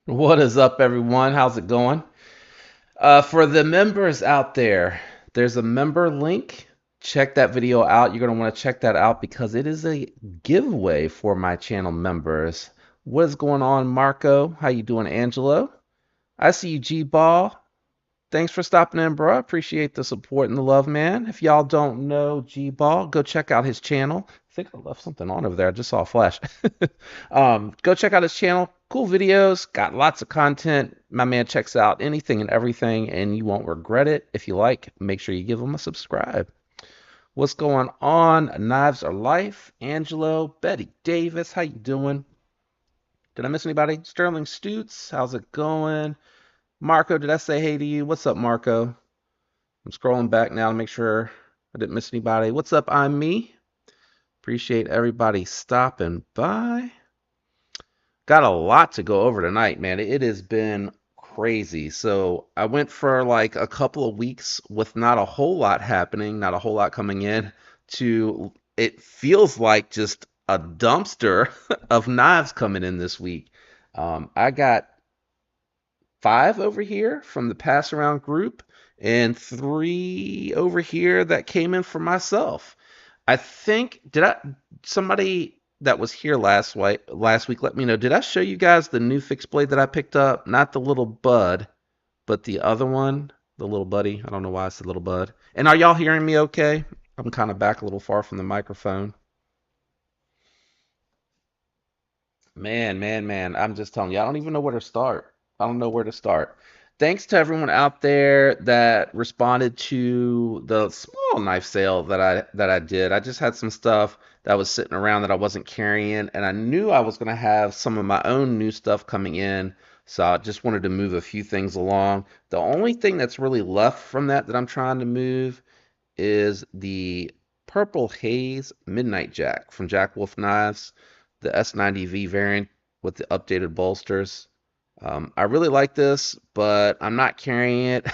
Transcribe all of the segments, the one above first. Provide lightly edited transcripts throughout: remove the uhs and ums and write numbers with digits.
What is up, everyone? How's it going? For the members out there, there's a member link. Check that video out. You're going to want to check that out because it is a giveaway for my channel members. What is going on, Marco? How you doing, Angelo? I see you, G-Ball. Thanks for stopping in, bro. I appreciate the support and the love, man. If y'all don't know G-Ball, go check out his channel. I think I left something on over there. I just saw a flash. Go check out his channel. Cool videos. Got lots of content. My man checks out anything and everything, and you won't regret it. If you like, make sure you give him a subscribe. What's going on? Knives Are Life. Angelo, Betty Davis, how you doing? Did I miss anybody? Sterling Stutz, how's it going? Marco, did I say hey to you? What's up, Marco? I'm scrolling back now to make sure I didn't miss anybody. What's up? I'm me. Appreciate everybody stopping by. Got a lot to go over tonight, man. It has been crazy. So I went for like a couple of weeks with not a whole lot happening, not a whole lot coming in, to it feels like just a dumpster of knives coming in this week. I got 5 over here from the pass around group and 3 over here that came in for myself. I think did I somebody that was here last week let me know. Did I show you guys the new fixed blade that I picked up? Not the little bud, but the other one, the little buddy. I don't know why I said little bud. And are y'all hearing me okay? I'm kind of back a little far from the microphone. Man. I'm just telling you, I don't even know where to start. I don't know where to start. Thanks to everyone out there that responded to the small knife sale that I did. I just had some stuff that was sitting around that I wasn't carrying, and I knew I was going to have some of my own new stuff coming in, so I just wanted to move a few things along. The only thing that's really left from that I'm trying to move is the Purple Haze Midnight Jack from Jack Wolf Knives, the S90V variant with the updated bolsters. I really like this, but I'm not carrying it.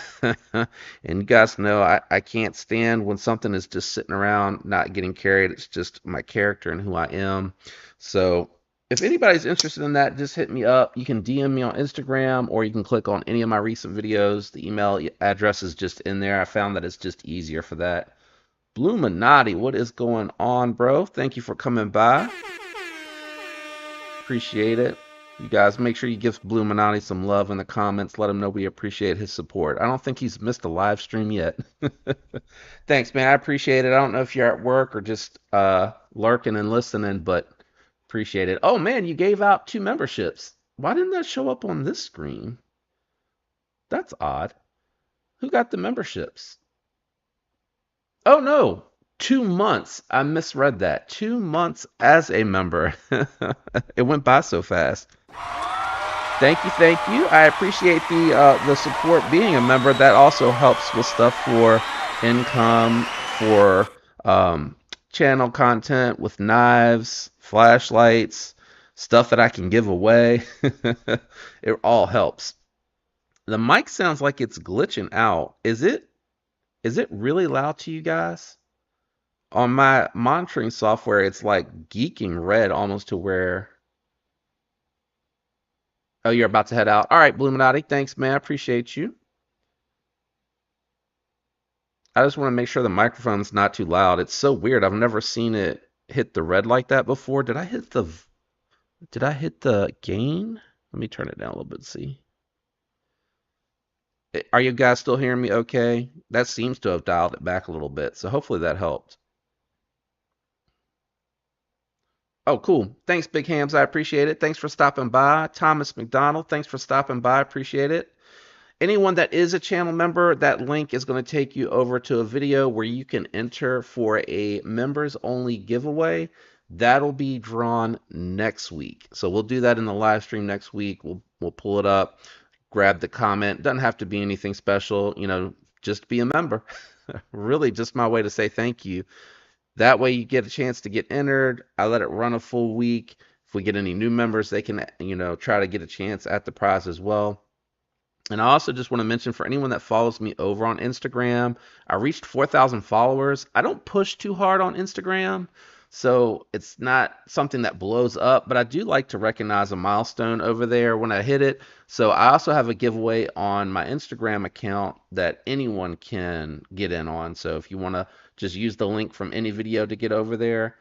And you guys know I can't stand when something is just sitting around not getting carried. It's just my character and who I am. So if anybody's interested in that, just hit me up. You can DM me on Instagram or you can click on any of my recent videos. The email address is just in there. I found that it's just easier for that. Bluminati, what is going on, bro? Thank you for coming by. Appreciate it. You guys make sure you give Bluminati some love in the comments. Let him know we appreciate his support. I don't think he's missed a live stream yet. Thanks, man. I appreciate it. I don't know if you're at work or just lurking and listening, but appreciate it. Oh, man, you gave out 2 memberships. Why didn't that show up on this screen? That's odd. Who got the memberships? Oh, no. 2 months. I misread that. 2 months as a member. It went by so fast. Thank you. I appreciate the support being a member. That also helps with stuff for income, for channel content with knives, flashlights, stuff that I can give away. It all helps. The mic sounds like it's glitching out. Is it really loud to you guys? On my monitoring software, it's like geeking red almost to where. Oh, you're about to head out. All right, Bluminati. Thanks, man. I appreciate you. I just want to make sure the microphone's not too loud. It's so weird. I've never seen it hit the red like that before. Did I hit the gain? Let me turn it down a little bit, see. Are you guys still hearing me okay? That seems to have dialed it back a little bit, so hopefully that helped. Oh, cool. Thanks, Big Hams. I appreciate it. Thanks for stopping by. Thomas McDonald, thanks for stopping by. Appreciate it. Anyone that is a channel member, that link is going to take you over to a video where you can enter for a members only giveaway. That'll be drawn next week. So we'll do that in the live stream next week. We'll pull it up, grab the comment. Doesn't have to be anything special, just be a member. Really just my way to say thank you. That way you get a chance to get entered. I let it run a full week. If we get any new members, they can, try to get a chance at the prize as well. And I also just want to mention for anyone that follows me over on Instagram, I reached 4,000 followers. I don't push too hard on Instagram, so it's not something that blows up, but I do like to recognize a milestone over there when I hit it. So I also have a giveaway on my Instagram account that anyone can get in on. So if you want to just use the link from any video to get over there,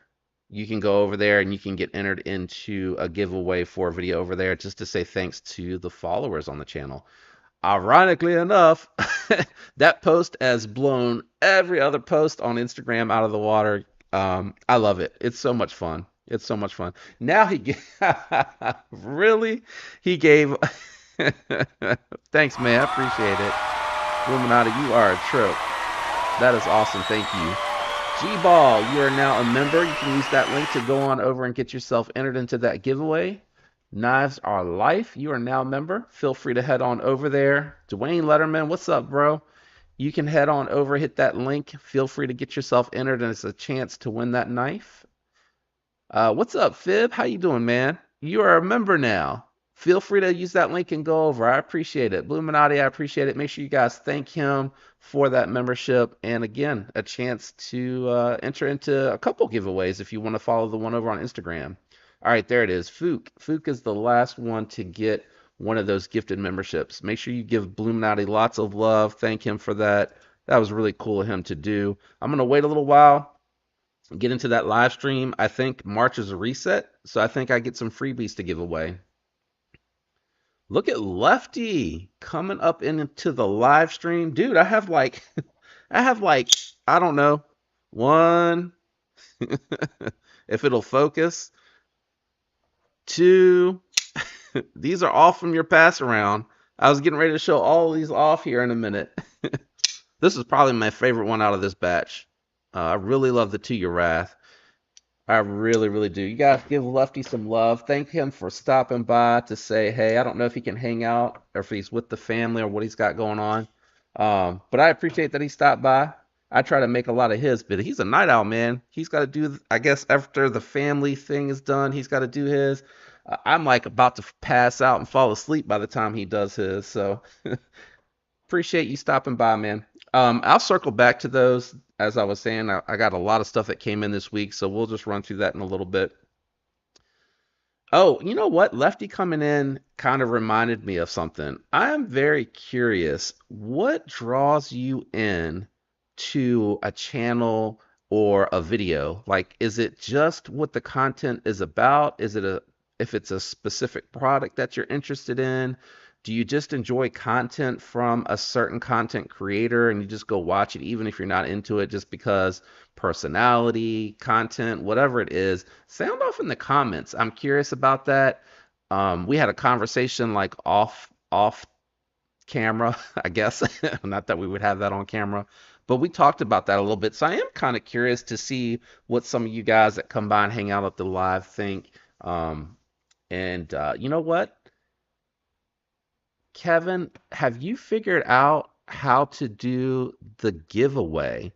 you can go over there and you can get entered into a giveaway for a video over there just to say thanks to the followers on the channel. Ironically enough, that post has blown every other post on Instagram out of the water. I love it. It's so much fun. It's so much fun. Now really, he gave. Thanks, man. I appreciate it. Illuminati, you are a trip. That is awesome. Thank you. G-Ball, you are now a member. You can use that link to go on over and get yourself entered into that giveaway. Knives Are Life, you are now a member. Feel free to head on over there. Dwayne Letterman, what's up, bro? You can head on over, hit that link. Feel free to get yourself entered, and it's a chance to win that knife. What's up, Fib? How you doing, man? You are a member now. feel free to use that link and go over. I appreciate it. Bluminati, I appreciate it. Make sure you guys thank him for that membership. And again, a chance to enter into a couple giveaways if you want to follow the one over on Instagram. All right, there it is. Fook. Fook is the last one to get one of those gifted memberships. Make sure you give Bluminati lots of love. Thank him for that. That was really cool of him to do. I'm going to wait a little while, get into that live stream. I think March is a reset, so I think I get some freebies to give away. Look at Lefty coming up into the live stream. Dude, I have like I don't know, one, if it'll focus, two. These are all from your pass around. I was getting ready to show all of these off here in a minute. This is probably my favorite one out of this batch. I really love the To Your Wrath. I really, really do. You guys give Lefty some love. Thank him for stopping by to say, hey, I don't know if he can hang out or if he's with the family or what he's got going on. But I appreciate that he stopped by. I try to make a lot of his, but he's a night owl, man. He's got to do, I guess, after the family thing is done, he's got to do his. I'm like about to pass out and fall asleep by the time he does his. So appreciate you stopping by, man. I'll circle back to those. As I was saying, I got a lot of stuff that came in this week, so we'll just run through that in a little bit. Oh, you know what? Lefty coming in kind of reminded me of something. I am very curious. What draws you in to a channel or a video? Like, is it just what the content is about? Is it if it's a specific product that you're interested in? Do you just enjoy content from a certain content creator and you just go watch it even if you're not into it just because personality, content, whatever it is? Sound off in the comments. I'm curious about that. We had a conversation like off camera, I guess. Not that we would have that on camera, but we talked about that a little bit. So I am kind of curious to see what some of you guys that come by and hang out at the live think. You know what? Kevin, have you figured out how to do the giveaway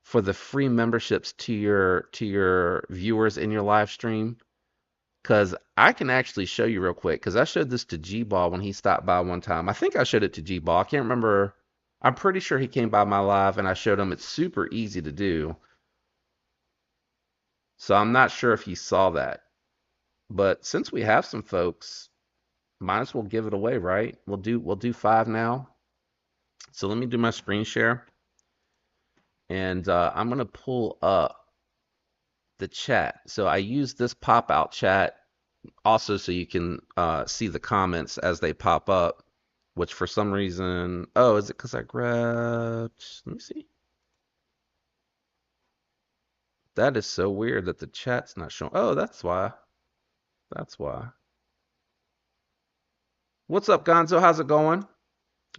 for the free memberships to your viewers in your live stream? Because I can actually show you real quick. Because I showed this to G-Ball when he stopped by one time. I think I showed it to G-Ball. I can't remember. I'm pretty sure he came by my live and I showed him. It's super easy to do. So I'm not sure if he saw that. But since we have some folks, might as well give it away, right? We'll do 5 now. So let me do my screen share, and I'm gonna pull up the chat. So I use this pop out chat also so you can see the comments as they pop up. Which for some reason, oh, is it because I grabbed? Let me see. That is so weird that the chat's not showing. Oh, that's why. That's why. What's up, Gonzo? How's it going?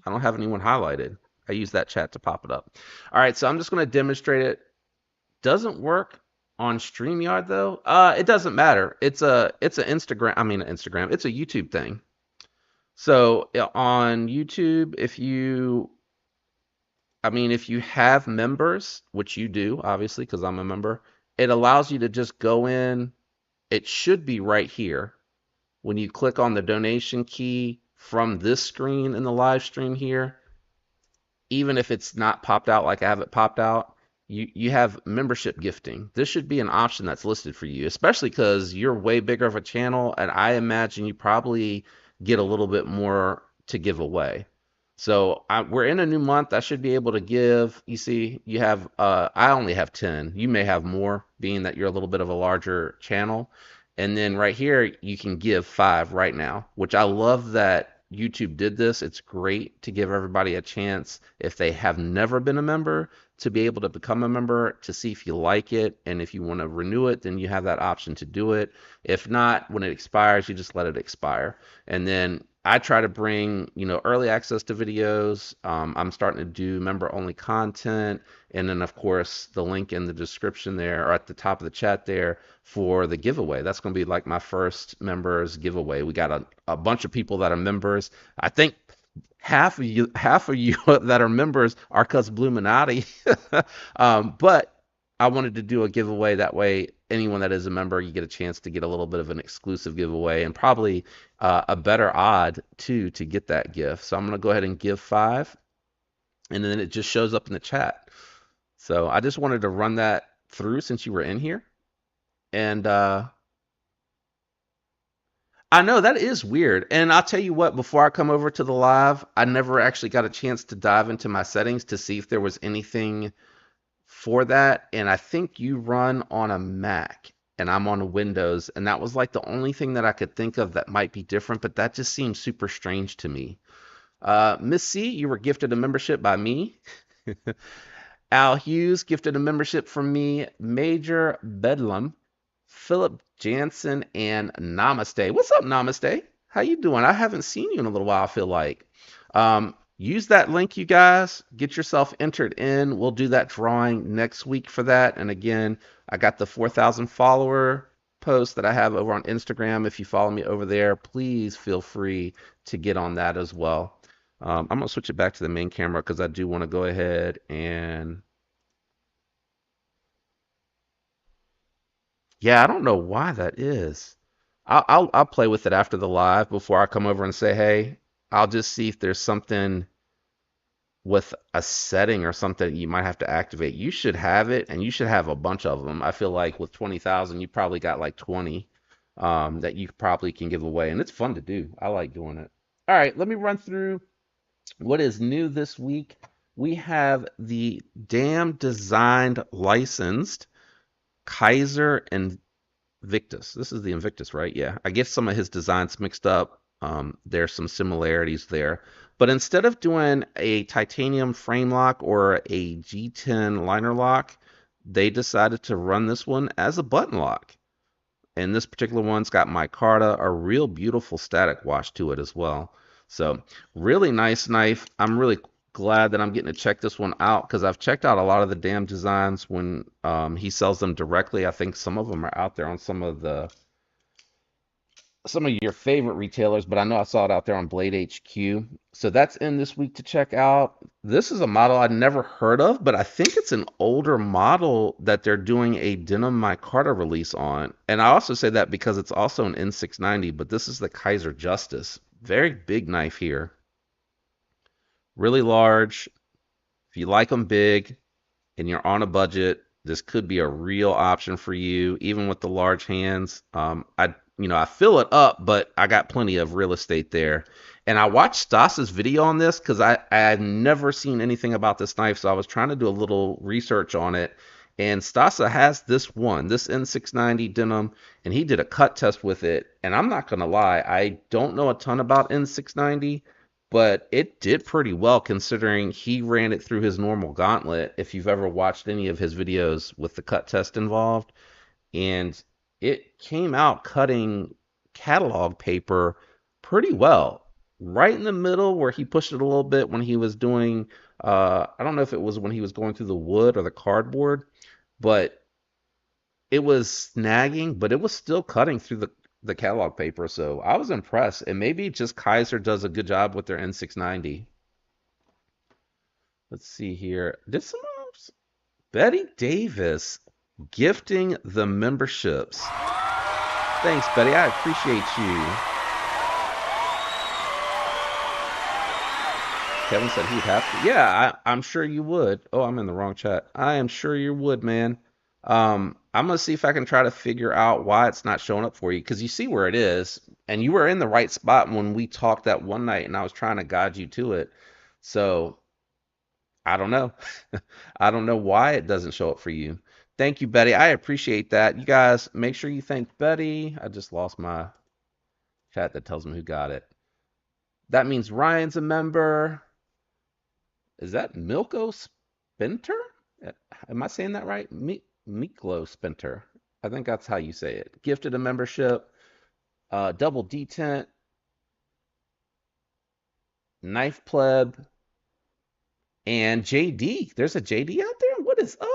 I don't have anyone highlighted. I use that chat to pop it up. All right, so I'm just going to demonstrate it. Doesn't work on StreamYard though. It doesn't matter. It's an Instagram. I mean, Instagram. It's a YouTube thing. So on YouTube, if you have members, which you do, obviously, because I'm a member, it allows you to just go in. It should be right here. When you click on the donation key from this screen in the live stream here, even if it's not popped out like I have it popped out, you have membership gifting. This should be an option that's listed for you, especially because you're way bigger of a channel, and I imagine you probably get a little bit more to give away. So we're in a new month. I should be able to give. You see, you have. I only have 10. You may have more, being that you're a little bit of a larger channel. And then right here, you can give 5 right now, which I love that YouTube did this. It's great to give everybody a chance, if they have never been a member, to be able to become a member, to see if you like it. And if you want to renew it, then you have that option to do it. If not, when it expires, you just let it expire. And then I try to bring, early access to videos. I'm starting to do member-only content. And then, of course, the link in the description there or at the top of the chat there for the giveaway. That's going to be like my first members giveaway. We got a bunch of people that are members. I think half of you that are members are because Bluminati. But I wanted to do a giveaway that way. anyone that is a member, you get a chance to get a little bit of an exclusive giveaway and probably a better odd too to get that gift. So I'm going to go ahead and give 5, and then it just shows up in the chat. So I just wanted to run that through since you were in here. And I know that is weird. And I'll tell you what, before I come over to the live, I never actually got a chance to dive into my settings to see if there was anything for that. And I think you run on a Mac and I'm on a Windows. And that was like the only thing that I could think of that might be different, but that just seems super strange to me. Miss C, you were gifted a membership by me. Al Hughes gifted a membership from me. Major Bedlam, Philip Jansen, and Namaste. What's up, Namaste? How you doing? I haven't seen you in a little while, I feel like. Use that link, you guys. Get yourself entered in. We'll do that drawing next week for that. And again, I got the 4,000 follower post that I have over on Instagram. If you follow me over there, please feel free to get on that as well. I'm going to switch it back to the main camera because I do want to go ahead and... Yeah, I don't know why that is. I'll play with it after the live before I come over and say, hey, I'll just see if there's something with a setting or something you might have to activate. You should have it, and you should have a bunch of them. I feel like with 20,000, you probably got like 20 that you probably can give away, and it's fun to do. I like doing it. All right, let me run through what is new this week. We have the damn designed licensed Kaiser Invictus. This is the Invictus, right? Yeah. I get some of his designs mixed up. There's some similarities there. But instead of doing a titanium frame lock or a G10 liner lock, they decided to run this one as a button lock. And this particular one's got micarta, a real beautiful static wash to it as well. So really nice knife. I'm really glad that I'm getting to check this one out because I've checked out a lot of the damn designs when he sells them directly. I think some of them are out there on some of your favorite retailers, but I know I saw it out there on Blade HQ. So that's in this week to check out. This is a model I'd never heard of, but I think it's an older model that they're doing a denim micarta release on. And I also say that because it's also an N690, but this is the Kaiser Justice. Very big knife here. Really large. If you like them big and you're on a budget, this could be a real option for you, even with the large hands. I fill it up, but I got plenty of real estate there. And I watched Stas's video on this because I had never seen anything about this knife, so I was trying to do a little research on it. And Stasa has this N690 denim, and he did a cut test with it. And I'm not going to lie, I don't know a ton about N690, but it did pretty well considering he ran it through his normal gauntlet, if you've ever watched any of his videos with the cut test involved. And it came out cutting catalog paper pretty well. Right in the middle where he pushed it a little bit when he was doing, I don't know if it was when he was going through the wood or the cardboard, but it was snagging, but it was still cutting through the catalog paper. So I was impressed. And maybe just Kaiser does a good job with their N690. Let's see here. Betty Davis gifting the memberships. Thanks, Betty. I appreciate you. Kevin said he'd have to. Yeah, I'm sure you would. Oh, I'm in the wrong chat. I am sure you would, man. I'm gonna see if I can try to figure out why it's not showing up for you, because you see where it is, and you were in the right spot when we talked that one night, and I was trying to guide you to it. So I don't know. I don't know why it doesn't show up for you. Thank you, Betty. I appreciate that. You guys, make sure you thank Betty. I just lost my chat that tells me who got it. That means Ryan's a member. Is that Milko Spinter? Am I saying that right? Miklo Spinter. I think that's how you say it. Gifted a membership. Double detent. Knife Pleb. And JD. There's a JD out there? What is up?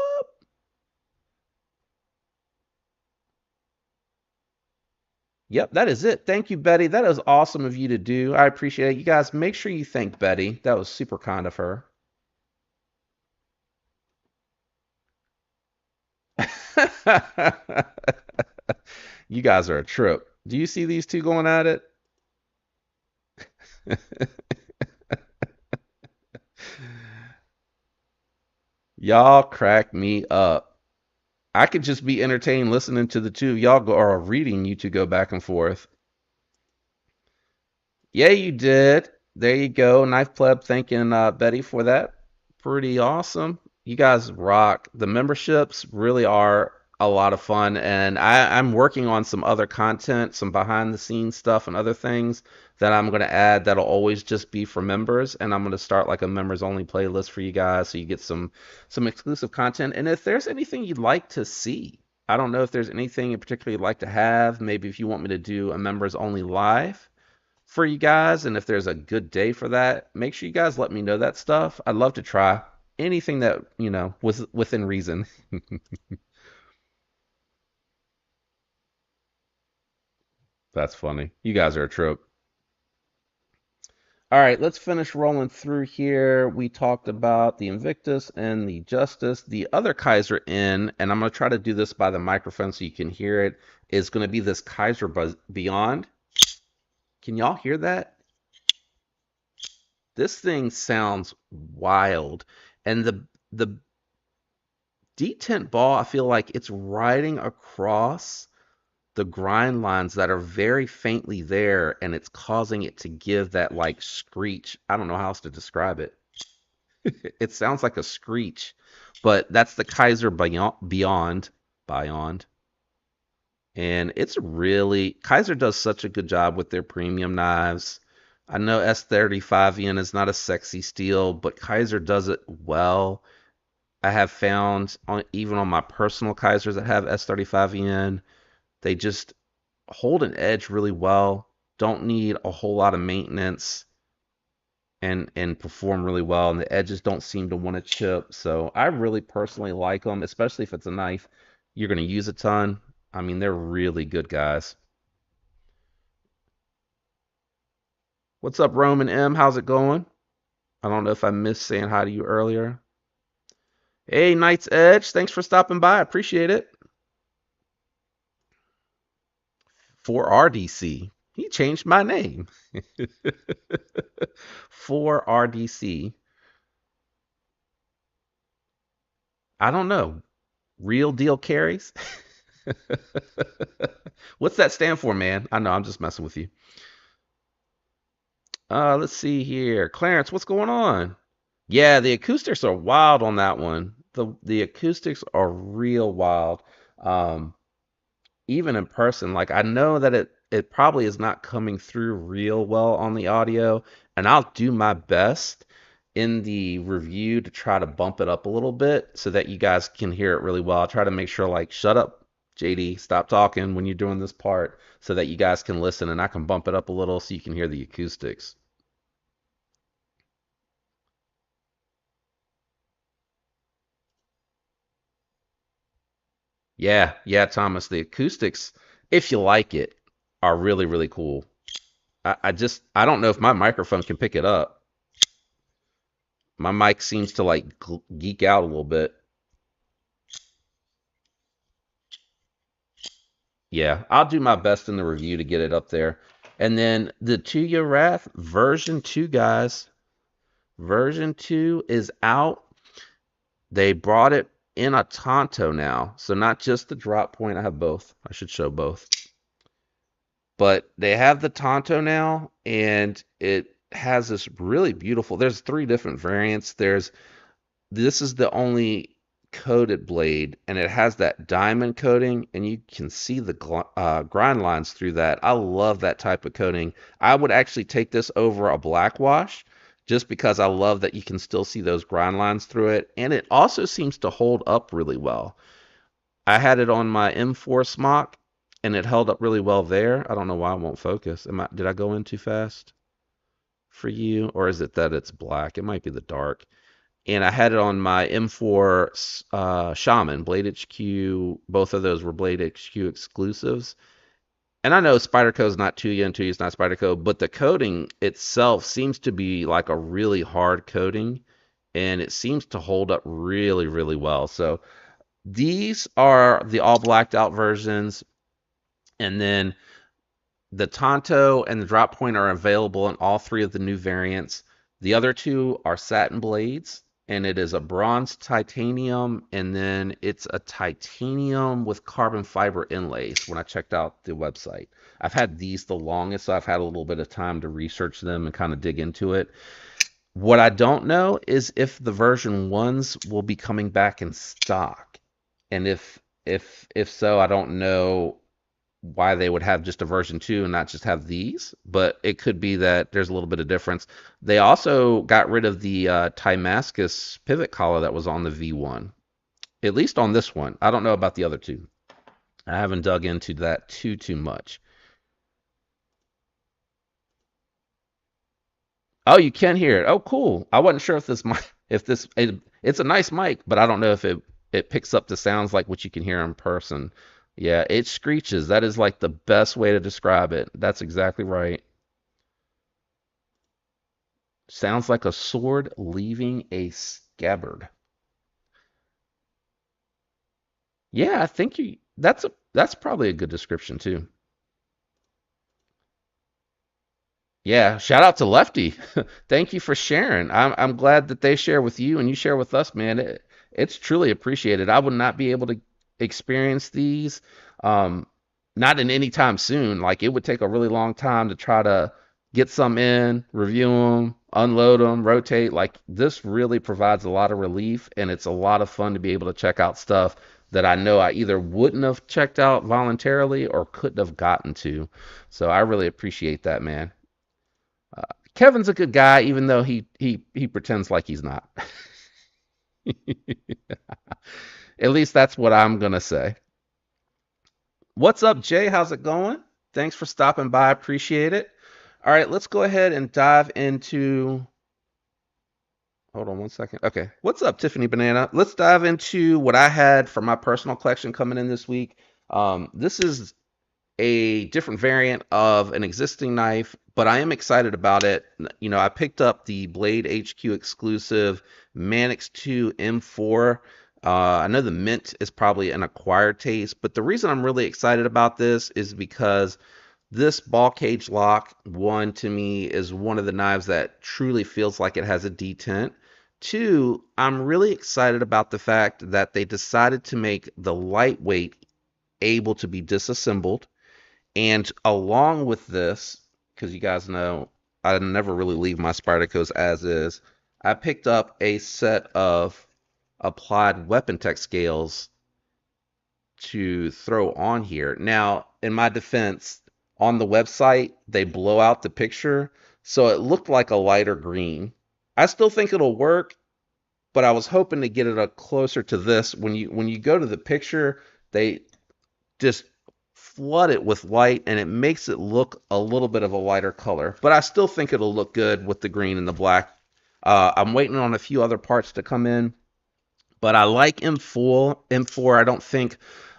Yep, that is it. Thank you, Betty. That is awesome of you to do. I appreciate it. You guys, make sure you thank Betty. That was super kind of her. You guys are a trip. Do you see these two going at it? Y'all crack me up. I could just be entertained listening to the two of y'all go or reading you two go back and forth. Yeah, you did. There you go. Knife Pleb thanking Betty for that. Pretty awesome. You guys rock. The memberships really are a lot of fun, and I'm working on some other content, some behind the scenes stuff and other things that I'm going to add that'll always just be for members, and I'm going to start like a members only playlist for you guys so you get some exclusive content. And if there's anything you'd like to see, I don't know if there's anything in particular you'd like to have, maybe if you want me to do a members only live for you guys, and if there's a good day for that, make sure you guys let me know that stuff. I'd love to try anything that, was within reason. That's funny. You guys are a trip. All right, let's finish rolling through here. We talked about the Invictus and the Justice. The other Kaiser in, and I'm going to try to do this by the microphone so you can hear it, is going to be this Kaiser Beyond. Can y'all hear that? This thing sounds wild. And the detent ball, I feel like it's riding across the grind lines that are very faintly there, and it's causing it to give that like screech. I don't know how else to describe it. It sounds like a screech, but that's the Kaiser Beyond. And it's really, Kaiser does such a good job with their premium knives. I know S35N is not a sexy steel, but Kaiser does it well. I have found even on my personal Kaisers that have S35N, they just hold an edge really well, don't need a whole lot of maintenance, and perform really well. And the edges don't seem to want to chip. So I really personally like them, especially if it's a knife you're going to use a ton. I mean, they're really good guys. What's up, Roman M? How's it going? I don't know if I missed saying hi to you earlier. Hey, Knight's Edge, thanks for stopping by. I appreciate it. For RDC. He changed my name. For RDC. I don't know. Real deal carries? What's that stand for, man? I know, I'm just messing with you. Let's see here. Clarence, what's going on? Yeah, the acoustics are wild on that one. The acoustics are real wild. Um, Even in person, like I know that it probably is not coming through real well on the audio, and I'll do my best in the review to try to bump it up a little bit so that you guys can hear it really well. I'll try to make sure like shut up, JD, stop talking when you're doing this part so that you guys can listen and I can bump it up a little so you can hear the acoustics. Yeah, yeah, Thomas, the acoustics, if you like it, are really, really cool. I don't know if my microphone can pick it up. My mic seems to like geek out a little bit. Yeah, I'll do my best in the review to get it up there. And then the Tuya Wrath version 2, guys. Version 2 is out. They brought it in a Tonto now. So not just the drop point. I have both. I should show both. But they have the Tonto now, and it has this really beautiful. There's three different variants. This is the only coated blade, and it has that diamond coating, and you can see the grind lines through that. I love that type of coating. I would actually take this over a black wash just because I love that you can still see those grind lines through it, and it also seems to hold up really well. I had it on my M4 smock, and it held up really well there. I don't know why it won't focus. Did I go in too fast for you, or is it that it's black? It might be the dark. And I had it on my M4 Shaman, Blade HQ. Both of those were Blade HQ exclusives. And I know Spyderco is not Tuya and Tuya is not Spyderco, but the coating itself seems to be like a really hard coating, and it seems to hold up really, really well. So These are the all blacked out versions, and then the Tonto and the Drop Point are available in all three of the new variants. The other two are satin blades, and it is a bronze titanium, and then it's a titanium with carbon fiber inlays when I checked out the website. I've had these the longest, so I've had a little bit of time to research them and kind of dig into it. What I don't know is if the version ones will be coming back in stock. And if so, I don't know why they would have just a version 2 and not just have these, but it could be that there's a little bit of difference. They also got rid of the Timascus pivot collar that was on the V1, at least on this one. I don't know about the other two. I haven't dug into that too much. Oh, you can hear it. Oh, cool. I wasn't sure if this mic, if this, it's a nice mic, but I don't know if it picks up the sounds like what you can hear in person. Yeah, it screeches. That is like the best way to describe it. That's exactly right. Sounds like a sword leaving a scabbard. Yeah, I think you that's probably a good description too. Yeah, shout out to Lefty. Thank you for sharing. I'm glad that they share with you and you share with us, man. It's truly appreciated. I would not be able to experience these, um, not in any time soon. Like it would take a really long time to try to get some in, review them, unload them, rotate. Like this really provides a lot of relief, and it's a lot of fun to be able to check out stuff that I know I either wouldn't have checked out voluntarily or couldn't have gotten to. So I really appreciate that, man. Kevin's a good guy, even though he pretends like he's not. At least that's what I'm gonna say. What's up, Jay? How's it going? Thanks for stopping by. Appreciate it. All right, let's go ahead and dive into. Hold on one second. Okay. What's up, Tiffany Banana? Let's dive into what I had for my personal collection coming in this week. This is a different variant of an existing knife, but I am excited about it. You know, I picked up the Blade HQ exclusive Manix 2 M4. I know the Mint is probably an acquired taste, but the reason I'm really excited about this is because this ball cage lock, one, to me, is one of the knives that truly feels like it has a detent. Two, I'm really excited about the fact that they decided to make the lightweight able to be disassembled. And along with this, because you guys know I never really leave my Spydercos as is, I picked up a set of applied weapon tech scales to throw on here. Now, in my defense, on the website, they blow out the picture, so it looked like a lighter green. I still think it'll work, but I was hoping to get it a closer to this. When you go to the picture, they just flood it with light and it makes it look a little bit of a lighter color. But I still think it'll look good with the green and the black. I'm waiting on a few other parts to come in, but I like M4. M4, I don't think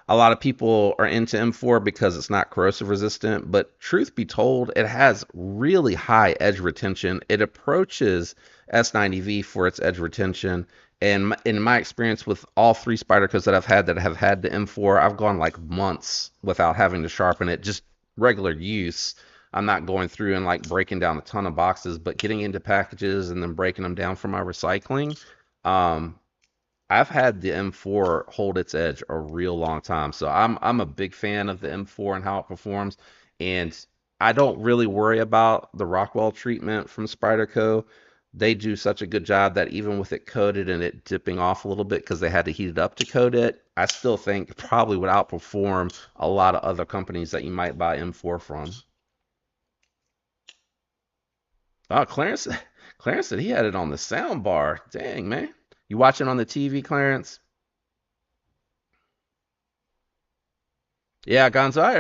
a lot of people are into M4 because it's not corrosive resistant, but truth be told, it has really high edge retention. It approaches S90V for its edge retention. And in my experience with all three Spydercos that have had the M4, I've gone like months without having to sharpen it, just regular use. I'm not going through and like breaking down a ton of boxes, but getting into packages and then breaking them down for my recycling. Um, I've had the M4 hold its edge a real long time, so I'm a big fan of the M4 and how it performs. And I don't really worry about the Rockwell treatment from Spyderco. They do such a good job that even with it coated and it dipping off a little bit because they had to heat it up to coat it, I still think it probably would outperform a lot of other companies that you might buy M4 from. Oh, Clarence, Clarence said he had it on the sound bar. Dang, man. You watching on the TV, Clarence? Yeah, Gonzo, I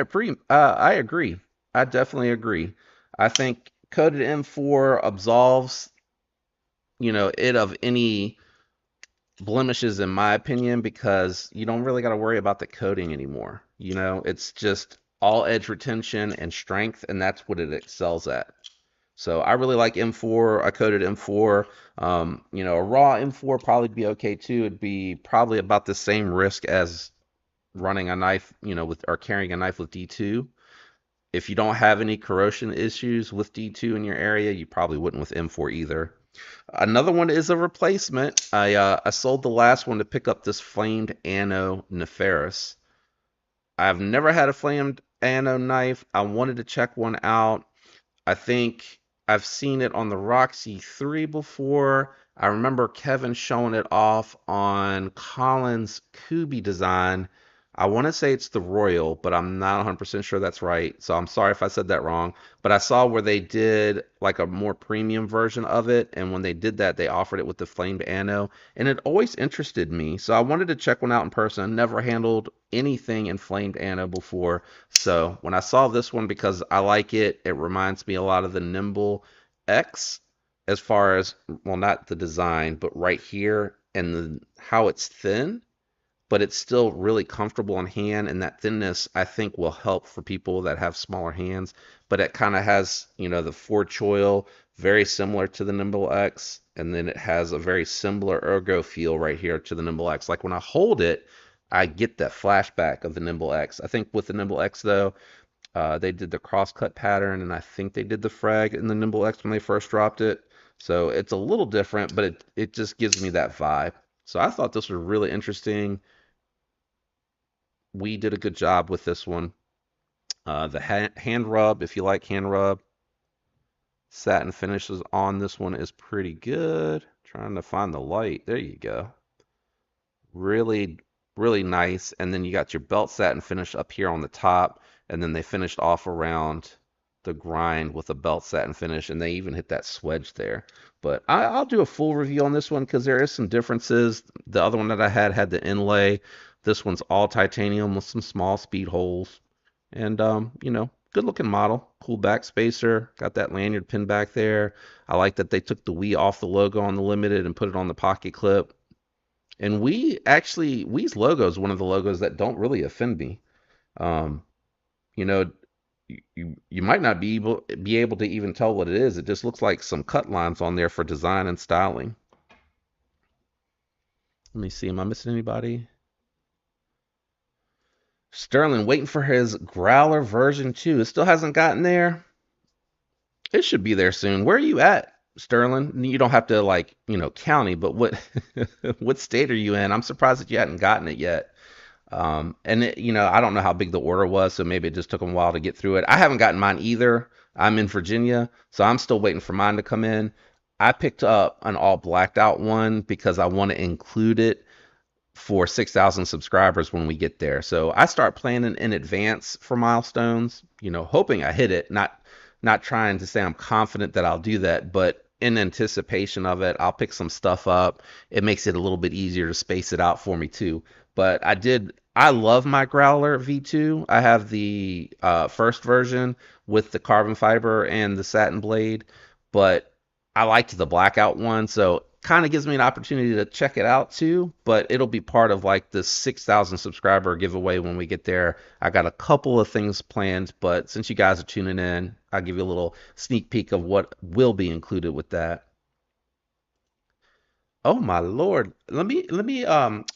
agree. I definitely agree. I think coded M4 absolves, it of any blemishes in my opinion because you don't really got to worry about the coding anymore. It's just all edge retention and strength, and that's what it excels at. So I really like M4. I coated M4. You know, a raw M4 probably be okay too. It'd be probably about the same risk as running a knife, you know, with or carrying a knife with D2. If you don't have any corrosion issues with D2 in your area, you probably wouldn't with M4 either. Another one is a replacement. I sold the last one to pick up this flamed Anno Nefaris. I've never had a flamed Anno knife. I wanted to check one out. I think I've seen it on the Roxy 3 before. I remember Kevin showing it off on Colin's Kubi design. I want to say it's the Royal, but I'm not 100% sure that's right. So I'm sorry if I said that wrong. But I saw where they did like a more premium version of it. And when they did that, they offered it with the flamed Anno. And it always interested me. So I wanted to check one out in person. I never handled anything in flamed Anno before. So when I saw this one, because I like it, it reminds me a lot of the Nimble X as far as, well, not the design, but right here and how it's thin, but it's still really comfortable in hand. And that thinness, I think, will help for people that have smaller hands. But it kind of has, you know, the Ford Choil, very similar to the Nimble X. And then it has a very similar ergo feel right here to the Nimble X. Like when I hold it, I get that flashback of the Nimble X. I think with the Nimble X, though, they did the crosscut pattern, and I think they did the frag in the Nimble X when they first dropped it. So it's a little different, but it just gives me that vibe. So I thought this was really interesting. We did a good job with this one. The hand rub, if you like hand rub, satin finishes on this one is pretty good. Trying to find the light. There you go. Really, really nice. And then you got your belt satin finish up here on the top. And then they finished off around the grind with a belt satin finish. And they even hit that swedge there. But I'll do a full review on this one because there is some differences. The other one that I had the inlay. This one's all titanium with some small speed holes. And, you know, good looking model. Cool back spacer. Got that lanyard pin back there. I like that they took the Wii off the logo on the Limited and put it on the pocket clip. And Wii's logo is one of the logos that don't really offend me. Um, you know, you might not be able to even tell what it is. It just looks like some cut lines on there for design and styling. Let me see. Am I missing anybody? Sterling waiting for his Growler version 2. It still hasn't gotten there. It should be there soon. Where are you at, Sterling? You don't have to like, you know, county, but what what state are you in? I'm surprised that you hadn't gotten it yet. And it, you know, I don't know how big the order was, so maybe it just took them a while to get through it. I haven't gotten mine either. I'm in Virginia, so I'm still waiting for mine to come in. I picked up an all blacked out one because I want to include it for 6,000 subscribers when we get there. So I start planning in advance for milestones, you know, hoping I hit it, not trying to say I'm confident that I'll do that, but in anticipation of it, I'll pick some stuff up. It makes it a little bit easier to space it out for me too. But I love my Growler V2. I have the first version with the carbon fiber and the satin blade, but I liked the blackout one, so kind of gives me an opportunity to check it out too. But it'll be part of like the 6,000 subscriber giveaway when we get there. I got a couple of things planned, but since you guys are tuning in, I'll give you a little sneak peek of what will be included with that. Oh my Lord. Let me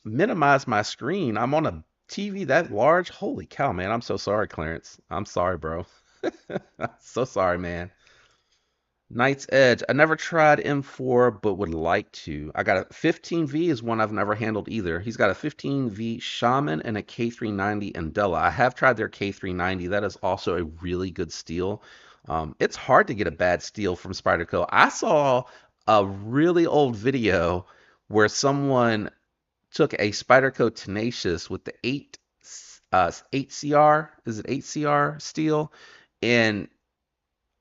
minimize my screen. I'm on a TV that large. Holy cow, man. I'm so sorry, Clarence. I'm sorry, bro. So sorry, man. Knight's Edge. I never tried M4, but would like to. I got a 15V is one I've never handled either. He's got a 15V Shaman and a K390 Andela. I have tried their K390. That is also a really good steel. It's hard to get a bad steel from Spyderco. I saw a really old video where someone took a Spyderco Tenacious with the 8CR, is it 8CR steel? And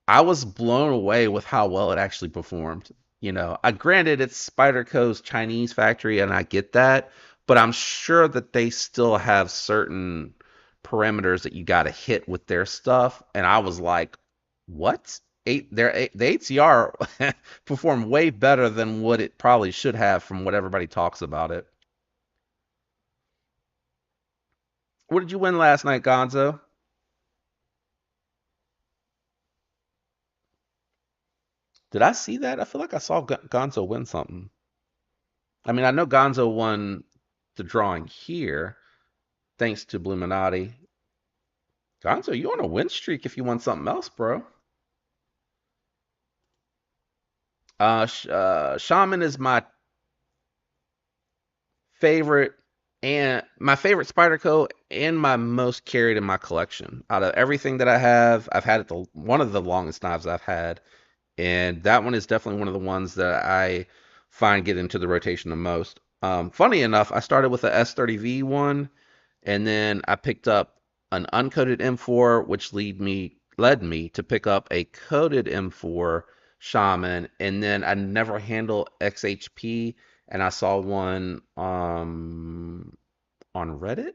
I was blown away with how well it actually performed. You know, I granted it's Spyderco's Chinese factory, and I get that, but I'm sure that they still have certain parameters that you got to hit with their stuff. And I was like, what? The HCR performed way better than what it probably should have from what everybody talks about it. What did you win last night, Gonzo? Did I see that? I feel like I saw Gonzo win something. I mean, I know Gonzo won the drawing here, thanks to Bluminati. Gonzo, you on a win streak if you won something else, bro. Shaman is my favorite and my favorite Spyderco and my most carried in my collection. Out of everything that I have, I've had it one of the longest knives I've had, and that one is definitely one of the ones that I find get into the rotation the most. Funny enough, I started with a S30V one, and then I picked up an uncoated M4, which led me to pick up a coated M4 Shaman, and then I never handled XHP, and I saw one on Reddit.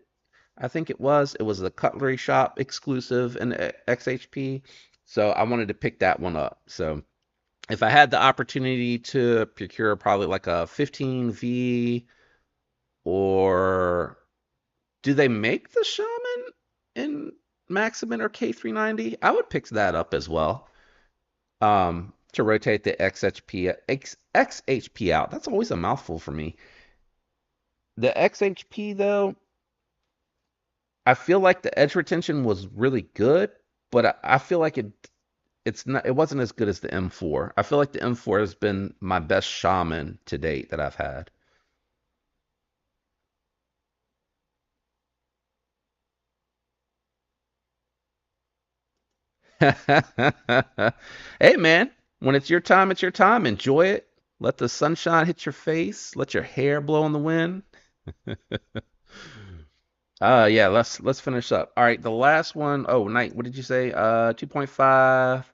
I think it was. It was a cutlery shop exclusive in XHP, so I wanted to pick that one up. So if I had the opportunity to procure probably like a 15V, or do they make the Shaman in Maximin or K390? I would pick that up as well. To rotate the XHP out. That's always a mouthful for me. The XHP though, I feel like the edge retention was really good, but I feel like it wasn't as good as the M4. I feel like the M4 has been my best Shaman to date that I've had. Hey man, when it's your time, it's your time. Enjoy it. Let the sunshine hit your face. Let your hair blow in the wind. Yeah, let's finish up. All right, the last one. Oh, Knight, what did you say? 2.5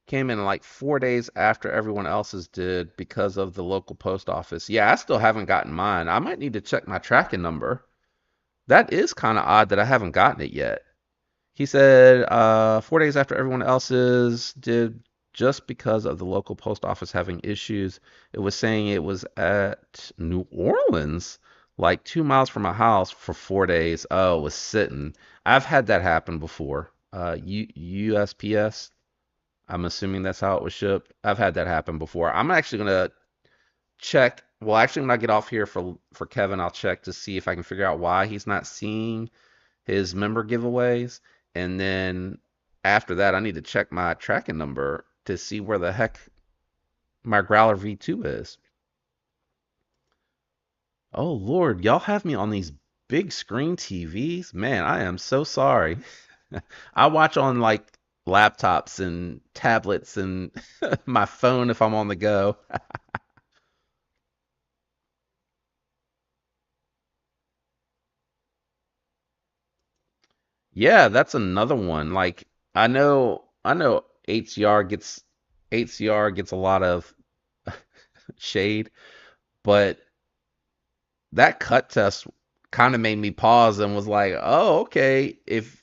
came in like 4 days after everyone else's did because of the local post office. Yeah, I still haven't gotten mine. I might need to check my tracking number. That is kind of odd that I haven't gotten it yet. He said 4 days after everyone else's did just because of the local post office having issues. It was saying it was at New Orleans, like 2 miles from my house for 4 days. Oh, it was sitting. I've had that happen before. USPS. I'm assuming that's how it was shipped. I've had that happen before. I'm actually gonna check. Well, actually, when I get off here for Kevin, I'll check to see if I can figure out why he's not seeing his member giveaways. And then after that, I need to check my tracking number to see where the heck my Growler V2 is. Oh Lord, y'all have me on these big screen TVs? Man, I am so sorry. I watch on like laptops and tablets and my phone if I'm on the go. Yeah, that's another one. Like I know HCR gets a lot of shade, but that cut test kind of made me pause and was like, oh, okay, if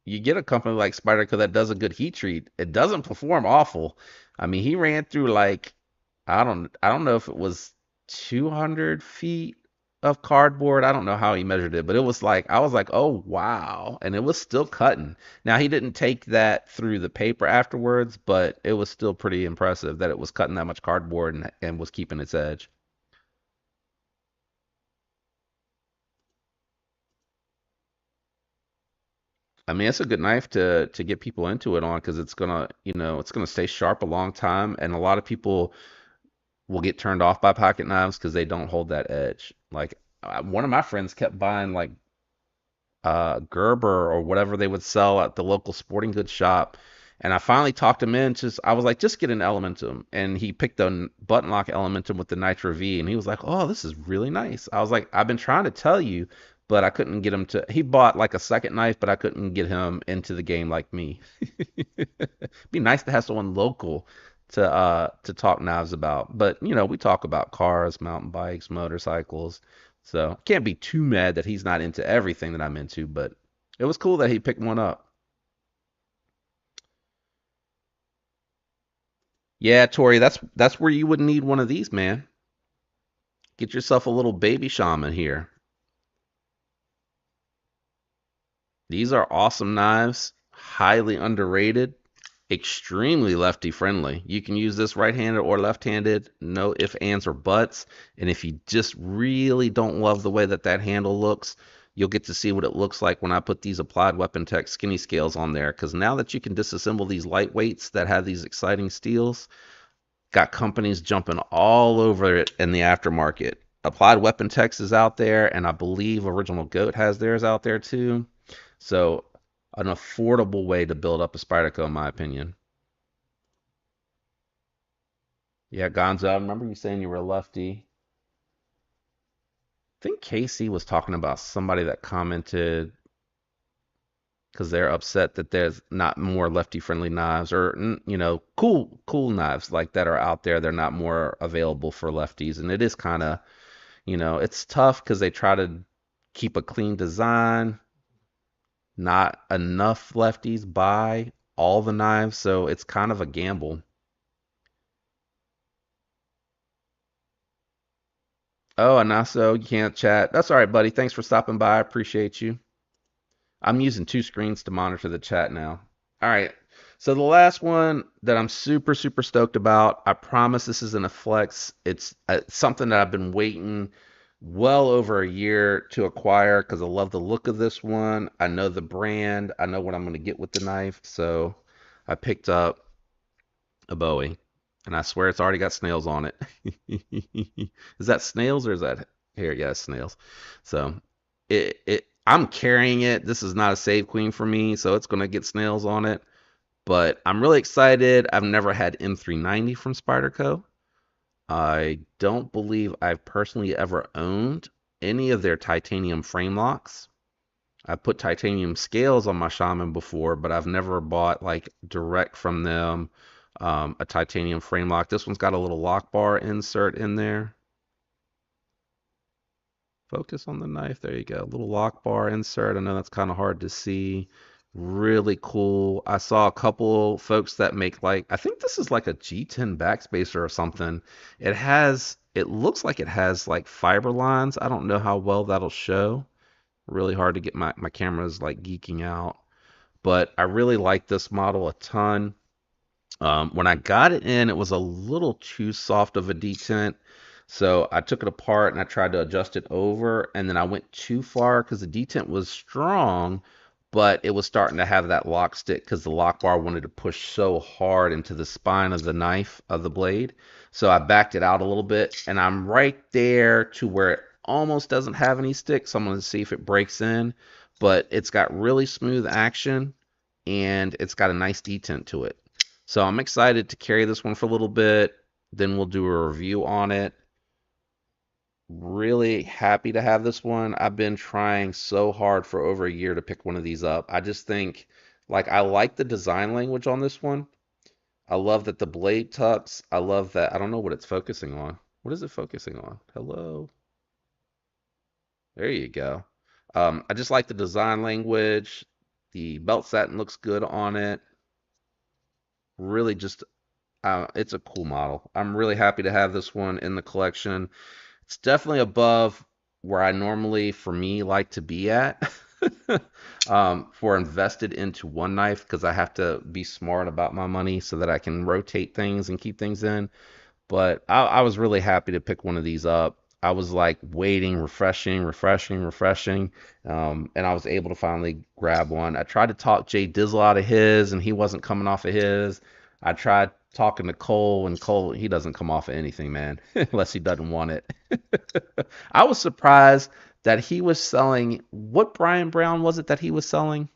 you get a company like Spyderco that does a good heat treat, it doesn't perform awful. I mean, he ran through like I don't know if it was 200 feet of cardboard. I don't know how he measured it, but it was like I was like, "Oh, wow." And it was still cutting. Now, he didn't take that through the paper afterwards, but it was still pretty impressive that it was cutting that much cardboard and was keeping its edge. I mean, it's a good knife to get people into it on because it's gonna stay sharp a long time, and a lot of people will get turned off by pocket knives because they don't hold that edge. Like one of my friends kept buying like Gerber or whatever they would sell at the local sporting goods shop, and I finally talked him in. I was like, just get an Elementum, and he picked a button lock Elementum with the Nitro V, and he was like, oh, this is really nice. I was like, I've been trying to tell you, but I couldn't get him to. He bought like a second knife, but I couldn't get him into the game like me. Be nice to have someone local to talk knives about. But we talk about cars, mountain bikes, motorcycles. So can't be too mad that he's not into everything that I'm into, but it was cool that he picked one up. Yeah, Tori, that's where you would need one of these, man. Get yourself a little baby shaman here. These are awesome knives, highly underrated. extremely lefty friendly. You can use this right-handed or left-handed, no ifs, ands, or buts. And if you just really don't love the way that that handle looks, you'll get to see what it looks like when I put these Applied Weapon Tech skinny scales on there. Because now that you can disassemble these lightweights that have these exciting steels, got companies jumping all over it in the aftermarket. Applied Weapon Tech is out there, and I believe Original Goat has theirs out there too. So an affordable way to build up a Spyderco, in my opinion. Yeah, Gonzo, I remember you saying you were a lefty. I think Casey was talking about somebody that commented because they're upset that there's not more lefty friendly knives or cool knives like that are out there. They're not more available for lefties, and it is kind of it's tough because they try to keep a clean design. Not enough lefties buy all the knives, so it's kind of a gamble. Oh, and also you can't chat. That's all right, buddy. Thanks for stopping by. I appreciate you. I'm using two screens to monitor the chat now. All right. So the last one that I'm super, super stoked about, I promise this isn't a flex. It's something that I've been waiting well over a year to acquire because I love the look of this one. I know the brand. I know what I'm going to get with the knife. So I picked up a Bowie, and I swear it's already got snails on it. Is that snails or is that here? Yeah, it's snails. So I'm carrying it. This is not a save queen for me, so it's gonna get snails on it. But I'm really excited. I've never had M390 from Spyderco. I don't believe I've personally ever owned any of their titanium frame locks. I put titanium scales on my Shaman before, but I've never bought like direct from them a titanium frame lock. This one's got a little lock bar insert in there. Focus on the knife. There you go. A little lock bar insert. I know that's kind of hard to see. Really cool. I saw a couple folks that make like, I think this is like a G10 backspacer or something. It looks like it has like fiber lines. I don't know how well that'll show. Really hard to get my camera's like geeking out. But I really like this model a ton. When I got it in, it was a little too soft of a detent. So I took it apart and I tried to adjust it over, and then I went too far because the detent was strong, but it was starting to have that lock stick because the lock bar wanted to push so hard into the spine of the knife of the blade. So I backed it out a little bit, and I'm right there to where it almost doesn't have any stick. So I'm going to see if it breaks in, but it's got really smooth action and it's got a nice detent to it. So I'm excited to carry this one for a little bit. Then we'll do a review on it. Really happy to have this one. I've been trying so hard for over a year to pick one of these up. I just think, like, I like the design language on this one. I love that the blade tucks. I love that. I don't know what it's focusing on. What is it focusing on? Hello? There you go. I just like the design language. The belt satin looks good on it. Really just it's a cool model. I'm really happy to have this one in the collection. It's definitely above where I normally, for me, like to be at for invested into one knife because I have to be smart about my money so that I can rotate things and keep things in. But I was really happy to pick one of these up. I was like waiting, refreshing, and I was able to finally grab one. I tried to talk Jay Dizzle out of his, and he wasn't coming off of his. I tried talking to Cole, and Cole, he doesn't come off of anything, man, unless he doesn't want it. I was surprised that he was selling, what Brian Brown was it that he was selling?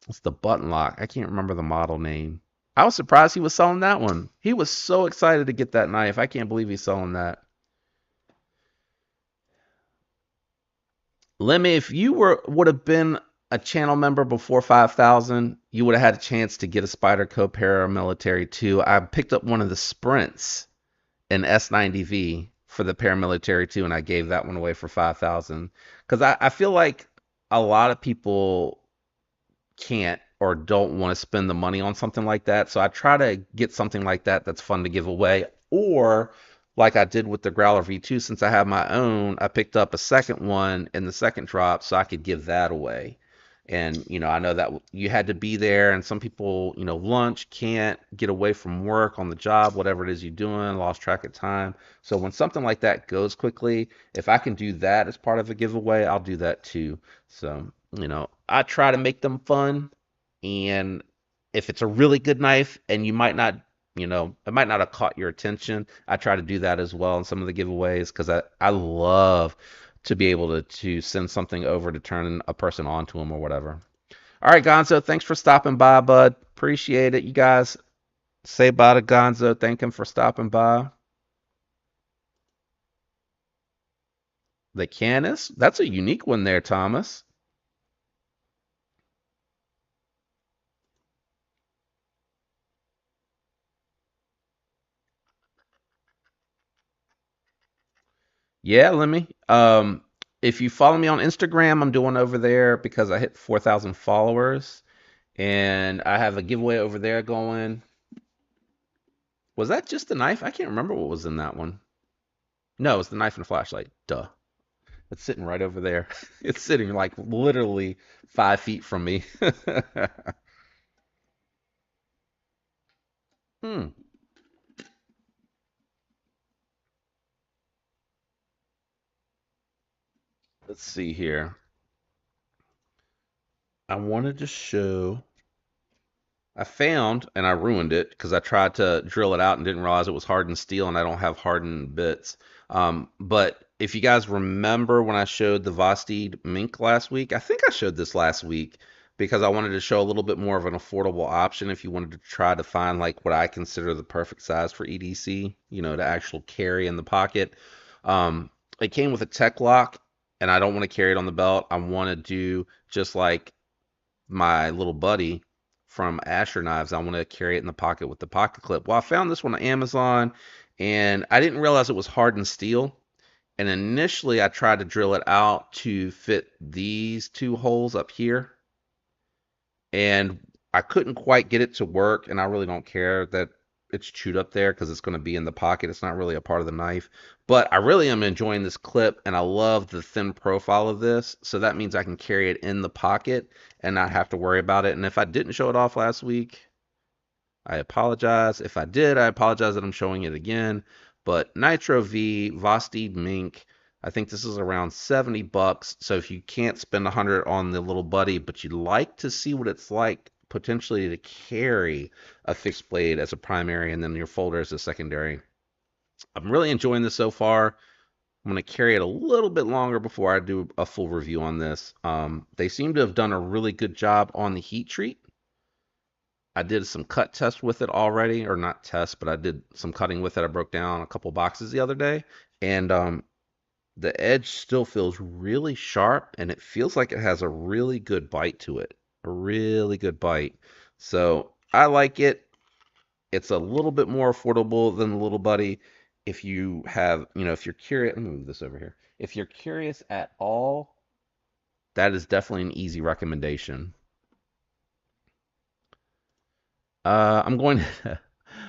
It's the button lock. I can't remember the model name. I was surprised he was selling that one. He was so excited to get that knife. I can't believe he's selling that. Lemmy, if you would have been a channel member before 5,000, you would have had a chance to get a Spyderco paramilitary too. I picked up one of the Sprints in S90V for the paramilitary too, and I gave that one away for 5,000 because I feel like a lot of people can't or don't want to spend the money on something like that. So I try to get something like that that's fun to give away. Or like I did with the Growler V2, since I have my own, I picked up a second one in the second drop so I could give that away. And, I know that you had to be there, and some people, lunch can't get away from work on the job, whatever it is you're doing, lost track of time. So when something like that goes quickly, if I can do that as part of a giveaway, I'll do that too. So, I try to make them fun. And if it's a really good knife and it might not have caught your attention, I try to do that as well in some of the giveaways because I love to be able to send something over to turn a person on to them or whatever. All right, Gonzo, thanks for stopping by, bud. Appreciate it. You guys say bye to Gonzo. Thank him for stopping by. The Canis, that's a unique one there, Thomas. Yeah, let me. If you follow me on Instagram, I'm doing over there because I hit 4,000 followers, and I have a giveaway over there going. Was that just the knife? I can't remember what was in that one. No, it's the knife and the flashlight. Duh. It's sitting right over there. It's sitting like literally 5 feet from me. Hmm. Let's see here. I wanted to show. I found, and I ruined it because I tried to drill it out and didn't realize it was hardened steel, and I don't have hardened bits. But if you guys remember when I showed the Vosteed Mink last week, I think I showed this last week because I wanted to show a little bit more of an affordable option if you wanted to try to find like what I consider the perfect size for EDC, to actual carry in the pocket. Um, it came with a tech lock, and I don't want to carry it on the belt. I want to do just like my little buddy from Asher Knives. I want to carry it in the pocket with the pocket clip. Well, I found this one on Amazon, and I didn't realize it was hardened steel. And initially, I tried to drill it out to fit these two holes up here, and I couldn't quite get it to work. And I really don't care that it's chewed up there because it's going to be in the pocket. It's not really a part of the knife. But I really am enjoying this clip, and I love the thin profile of this. So that means I can carry it in the pocket and not have to worry about it. And if I didn't show it off last week, I apologize. If I did, I apologize that I'm showing it again. But Nitro V, Vosteed Mink, I think this is around 70 bucks. So if you can't spend 100 on the little buddy, but you'd like to see what it's like potentially to carry a fixed blade as a primary and then your folder as a secondary, I'm really enjoying this so far. I'm going to carry it a little bit longer before I do a full review on this. They seem to have done a really good job on the heat treat. I did some cut tests with it already, or not tests, but I did some cutting with it. I broke down a couple boxes the other day, and the edge still feels really sharp, and it feels like it has a really good bite to it. A really good bite. So I like it. It's a little bit more affordable than the Little Buddy. If you have, if you're curious, let me move this over here. If you're curious at all, that is definitely an easy recommendation. I'm going to,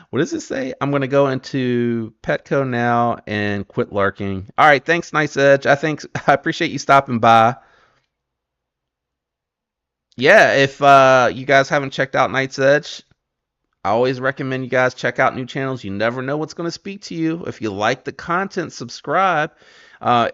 what does it say? I'm going to go into Petco now and quit lurking. All right, thanks, Nice Edge. I appreciate you stopping by. Yeah, if you guys haven't checked out Night's Edge, I always recommend you guys check out new channels. You never know what's going to speak to you. If you like the content, subscribe.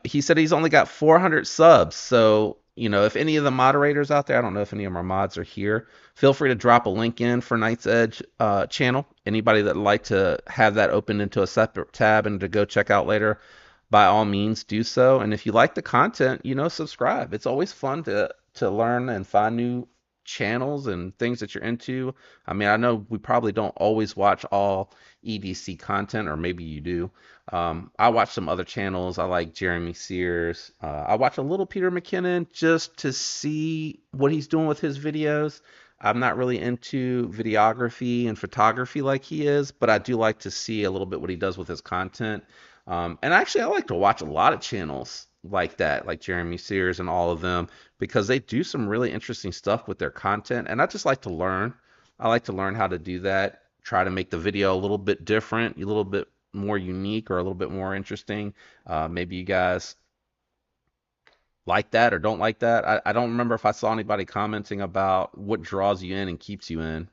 He said he's only got 400 subs. So, if any of the moderators out there, I don't know if any of our mods are here, feel free to drop a link in for Night's Edge channel. Anybody that would like to have that open into a separate tab and to go check out later, by all means do so. And if you like the content, subscribe. It's always fun to learn and find new channels and things that you're into. I mean, I know we probably don't always watch all EDC content, or maybe you do. I watch some other channels. I like Jeremy Sears. I watch a little Peter McKinnon just to see what he's doing with his videos. I'm not really into videography and photography like he is, but I do like to see a little bit what he does with his content. And actually, I like to watch a lot of channels like that, like Jeremy Sears and all of them, because they do some really interesting stuff with their content. And I just like to learn. I like to learn how to do that, try to make the video a little bit different, a little bit more unique, or a little bit more interesting. Maybe you guys like that or don't like that. I don't remember if I saw anybody commenting about what draws you in and keeps you in.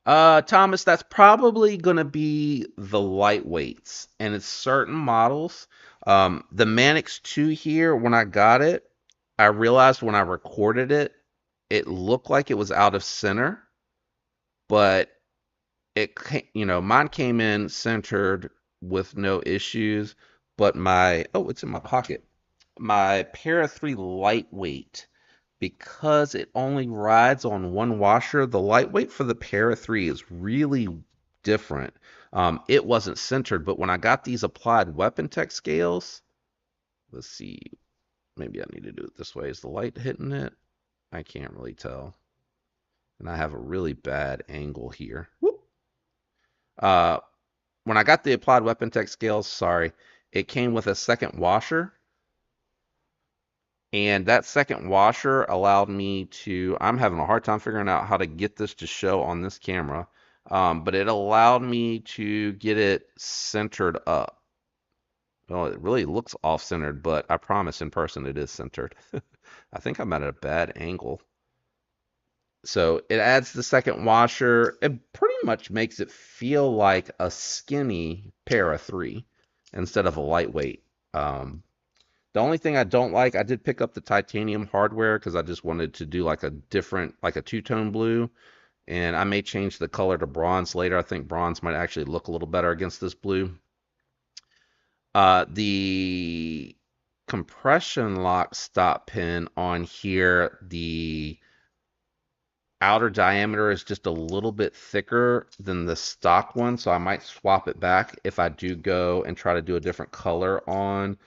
Thomas, that's probably gonna be the lightweights, and it's certain models. The Manix 2 here, when I got it, I realized when I recorded it, it looked like it was out of center, but mine came in centered with no issues, but it's in my pocket. My Para 3 lightweight, because it only rides on one washer, the lightweight for the Para 3 is really different. It wasn't centered, but when I got these Applied Weapon Tech scales, let's see, maybe I need to do it this way. Is the light hitting it? I can't really tell. And I have a really bad angle here. Whoop. When I got the Applied Weapon Tech scales, sorry, it came with a second washer. And that second washer allowed me to, I'm having a hard time figuring out how to get this to show on this camera, but it allowed me to get it centered up. Well, it really looks off-centered, but I promise in person it is centered. I think I'm at a bad angle. So it adds the second washer. It pretty much makes it feel like a skinny Para 3 instead of a lightweight. The only thing I don't like, I did pick up the titanium hardware because I just wanted to do like a different, like a two-tone blue. And I may change the color to bronze later. I think bronze might actually look a little better against this blue. The compression lock stop pin on here, the outer diameter is just a little bit thicker than the stock one, so I might swap it back if I do go and try to do a different color on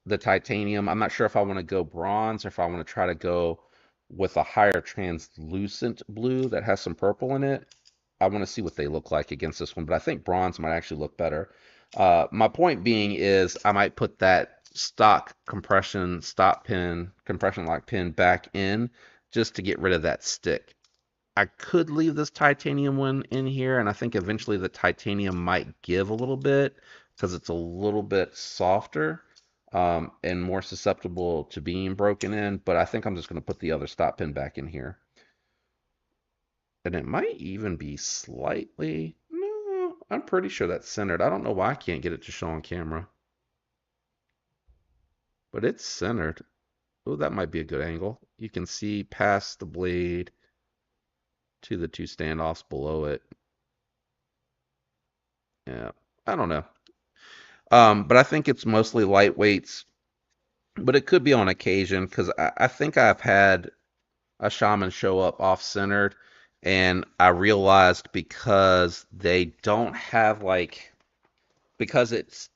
the titanium. I'm not sure if I want to go bronze or if I want to try to go with a higher translucent blue that has some purple in it. I want to see what they look like against this one, but I think bronze might actually look better. My point being is I might put that stock compression lock pin back in just to get rid of that stick. I could leave this titanium one in here, and I think eventually the titanium might give a little bit because it's a little bit softer and more susceptible to being broken in, but I think I'm just going to put the other stop pin back in here. And it might even be slightly, no, I'm pretty sure that's centered. I don't know why I can't get it to show on camera. But it's centered. Oh, that might be a good angle. You can see past the blade to the two standoffs below it. Yeah, I don't know. But I think it's mostly lightweights. But it could be on occasion because I think I've had a shaman show up off-centered, and I realized because they don't have because it's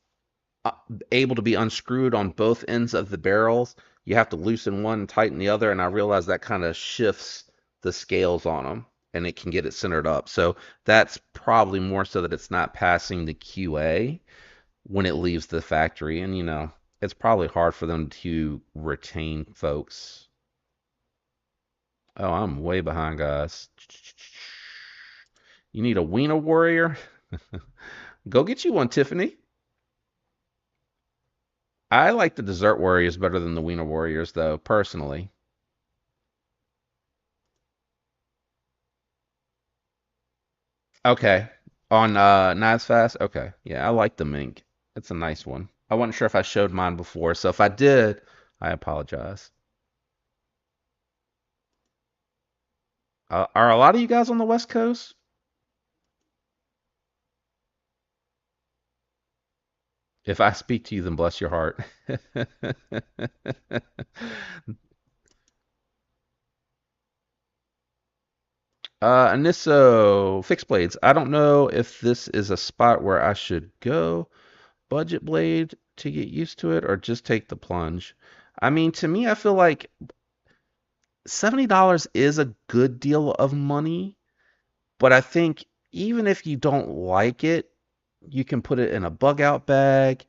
able to be unscrewed on both ends of the barrels, you have to loosen one and tighten the other, and I realized that kind of shifts the scales on them, and it can get it centered up. So that's probably more so that it's not passing the QA when it leaves the factory, and it's probably hard for them to retain folks. Oh, I'm way behind, guys. You need a Wiener Warrior? Go get you one, Tiffany. I like the Dessert Warriors better than the Wiener Warriors, though, personally. Okay. On Knives Fast? Okay. Yeah, I like the mink. It's a nice one. I wasn't sure if I showed mine before, so if I did, I apologize. Are a lot of you guys on the West Coast? If I speak to you, then bless your heart. Anisso, fixed blades. I don't know if this is a spot where I should go budget blade to get used to it or just take the plunge. I mean, to me, I feel like $70 is a good deal of money, but I think even if you don't like it, you can put it in a bug out bag.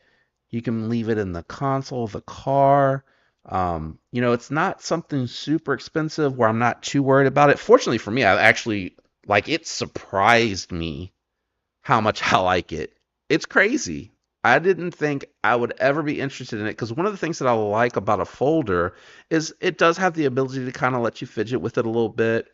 You can leave it in the console of the car. It's not something super expensive where I'm not too worried about it. Fortunately for me, I actually it surprised me how much I like it. It's crazy. I didn't think I would ever be interested in it because one of the things that I like about a folder is it does have the ability to kind of let you fidget with it a little bit.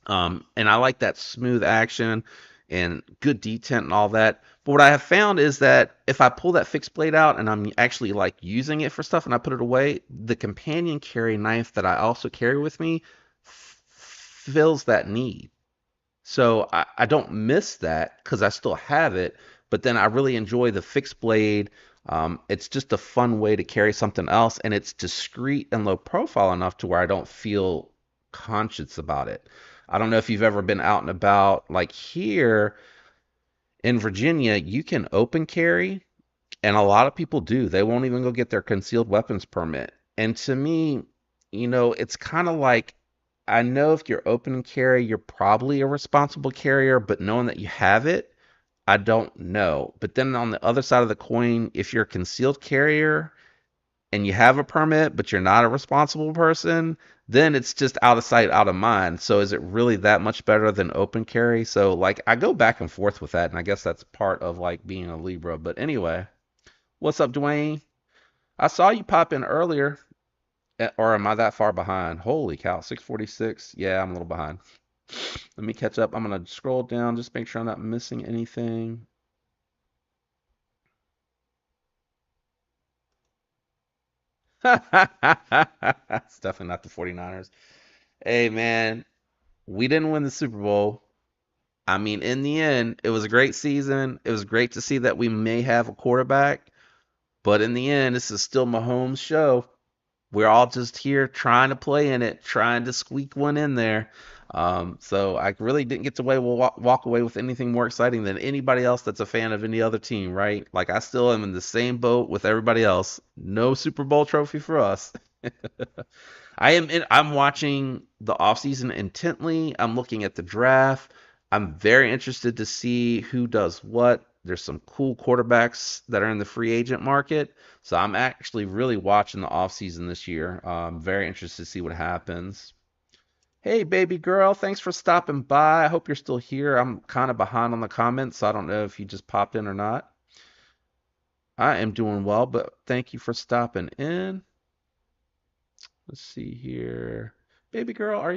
And I like that smooth action and good detent and all that. But what I have found is that if I pull that fixed blade out and I'm actually like using it for stuff and I put it away, the companion carry knife that I also carry with me fills that need. So I don't miss that because I still have it, but then I really enjoy the fixed blade. It's just a fun way to carry something else, and it's discreet and low profile enough to where I don't feel conscious about it. I don't know if you've ever been out and about, like here in Virginia, you can open carry, and a lot of people do. They won't even go get their concealed weapons permit. And to me, it's kind of like I know if you're open carry, you're probably a responsible carrier, but knowing that you have it, I don't know. But then on the other side of the coin, if you're a concealed carrier and you have a permit, but you're not a responsible person, then it's just out of sight, out of mind. So is it really that much better than open carry? So like I go back and forth with that, and I guess that's part of like being a Libra. But anyway, what's up, Dwayne? I saw you pop in earlier. Or am I that far behind? Holy cow, 6:46. Yeah, I'm a little behind. Let me catch up. I'm gonna scroll down, just make sure I'm not missing anything. It's definitely not the 49ers. Hey man, we didn't win the Super Bowl. I mean, in the end, it was a great season. It was great to see that we may have a quarterback, but in the end, this is still Mahomes' show. We're all just here trying to play in it, trying to squeak one in there. So I really didn't get to walk away with anything more exciting than anybody else that's a fan of any other team, right? Like I still am in the same boat with everybody else. No Super Bowl trophy for us. I'm watching the offseason intently. I'm looking at the draft. I'm very interested to see who does what. There's some cool quarterbacks that are in the free agent market. So I'm actually really watching the offseason this year. Very interested to see what happens. Hey, baby girl, thanks for stopping by. I hope you're still here. I'm kind of behind on the comments, so I don't know if you just popped in or not. I am doing well, but thank you for stopping in. Let's see here. Baby girl,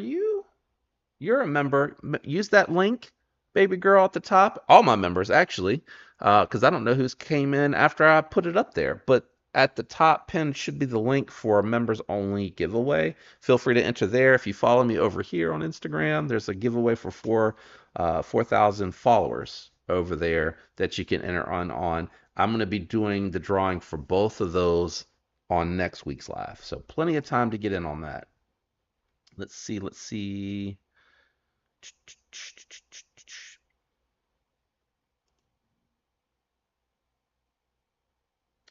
you're a member. Use that link, baby girl, at the top. All my members, actually, because I don't know who's came in after I put it up there. But at the top pin should be the link for a members only giveaway. Feel free to enter there. If you follow me over here on Instagram, there's a giveaway for 4,000 followers over there that you can enter on. I'm going to be doing the drawing for both of those on next week's live. So plenty of time to get in on that. Let's see.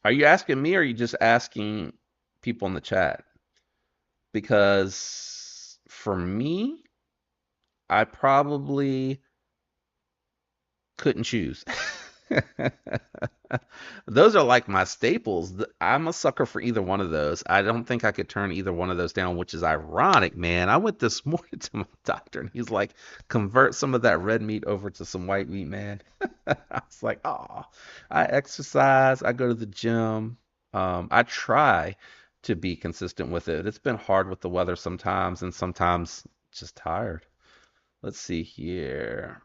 Are you asking me or are you just asking people in the chat? Because for me, I probably couldn't choose. Those are like my staples. I'm a sucker for either one of those. I don't think I could turn either one of those down, which is ironic, man. I went this morning to my doctor and he's like, convert some of that red meat over to some white meat, man. I was like, oh, I exercise, I go to the gym. I try to be consistent with it. It's been hard with the weather sometimes and sometimes just tired. Let's see here.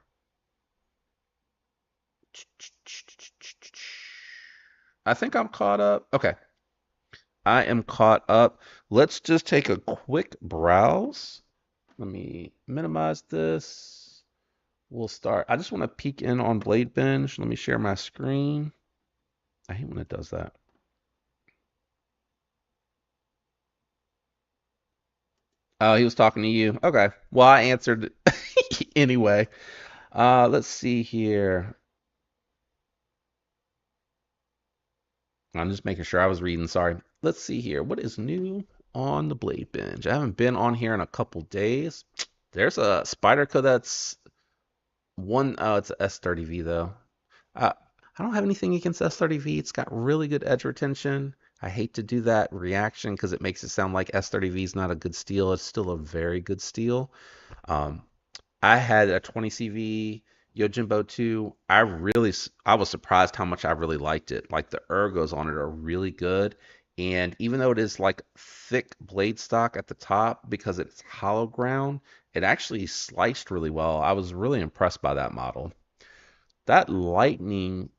I think I'm caught up. Okay. I am caught up. Let's just take a quick browse. Let me minimize this. We'll start. I just want to peek in on Blade Binge. Let me share my screen. I hate when it does that. Oh, he was talking to you. Okay. Well, I answered anyway. Let's see here. I'm just making sure I was reading. Sorry. Let's see here. What is new on the Blade Binge? I haven't been on here in a couple days. There's a Spyderco that's one. Oh, it's a S30V though. Uh, I don't have anything against S30V. It's got really good edge retention. I hate to do that reaction because it makes it sound like S30V is not a good steel. It's still a very good steel. Um, I had a 20CV Yojimbo 2, I was surprised how much I really liked it. Like the ergos on it are really good. And even though it is like thick blade stock at the top because it's hollow ground, it actually sliced really well. I was really impressed by that model. That lightning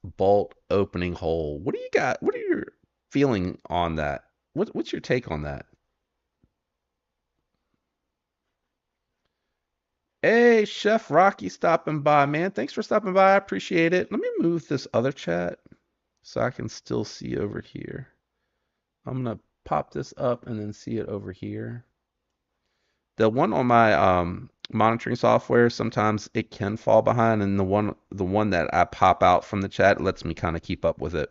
bolt opening hole. What do you got? What are your feeling on that? What's your take on that? Hey, Chef Rocky stopping by, man. Thanks for stopping by. I appreciate it. Let me move this other chat so I can still see over here. I'm gonna pop this up and then see it over here. The one on my monitoring software, sometimes it can fall behind, and the one that I pop out from the chat lets me kind of keep up with it.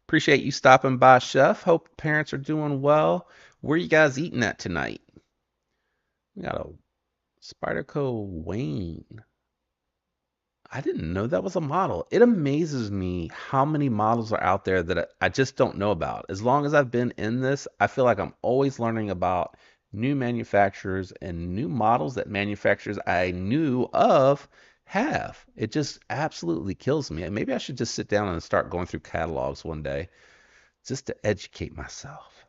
Appreciate you stopping by, Chef. Hope parents are doing well. Where you guys eating at tonight? We got a Spyderco Wayne. I didn't know that was a model. It amazes me how many models are out there that I just don't know about. As long as I've been in this, I feel like I'm always learning about new manufacturers and new models that manufacturers I knew of have. It just absolutely kills me. And maybe I should just sit down and start going through catalogs one day just to educate myself.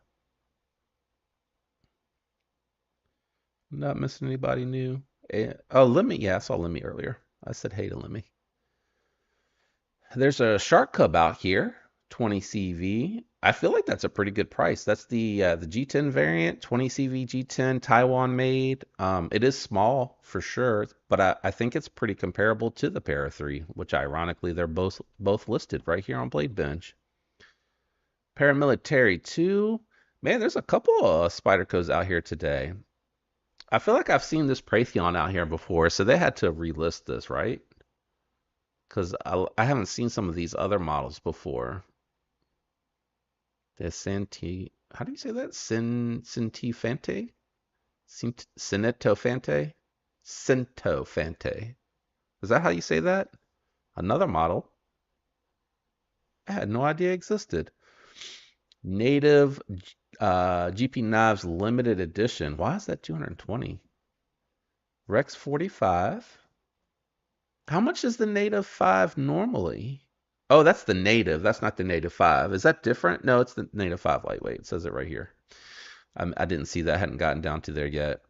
Not missing anybody new. Oh, Lemmy. Yeah, I saw Lemmy earlier. I said hey to Lemmy. There's a Shark Cub out here, 20 CV. I feel like that's a pretty good price. That's the G10 variant, 20 CV G10, Taiwan made. It is small for sure, but I think it's pretty comparable to the Para 3, which ironically they're both listed right here on Blade Bench. Paramilitary 2. Man, there's a couple of Spydercos out here today. I feel like I've seen this Praytheon out here before, so they had to relist this, right? Because I haven't seen some of these other models before. The Santi, how do you say that? Cintifante? Cinetofante? Centofante. Is that how you say that? Another model. I had no idea existed. Native GP Knives limited edition. Why is that 220? Rex 45. How much is the Native 5 normally? Oh, that's the Native. That's not the Native 5. Is that different? No, it's the Native 5 lightweight. It says it right here. I didn't see that. I hadn't gotten down to there yet.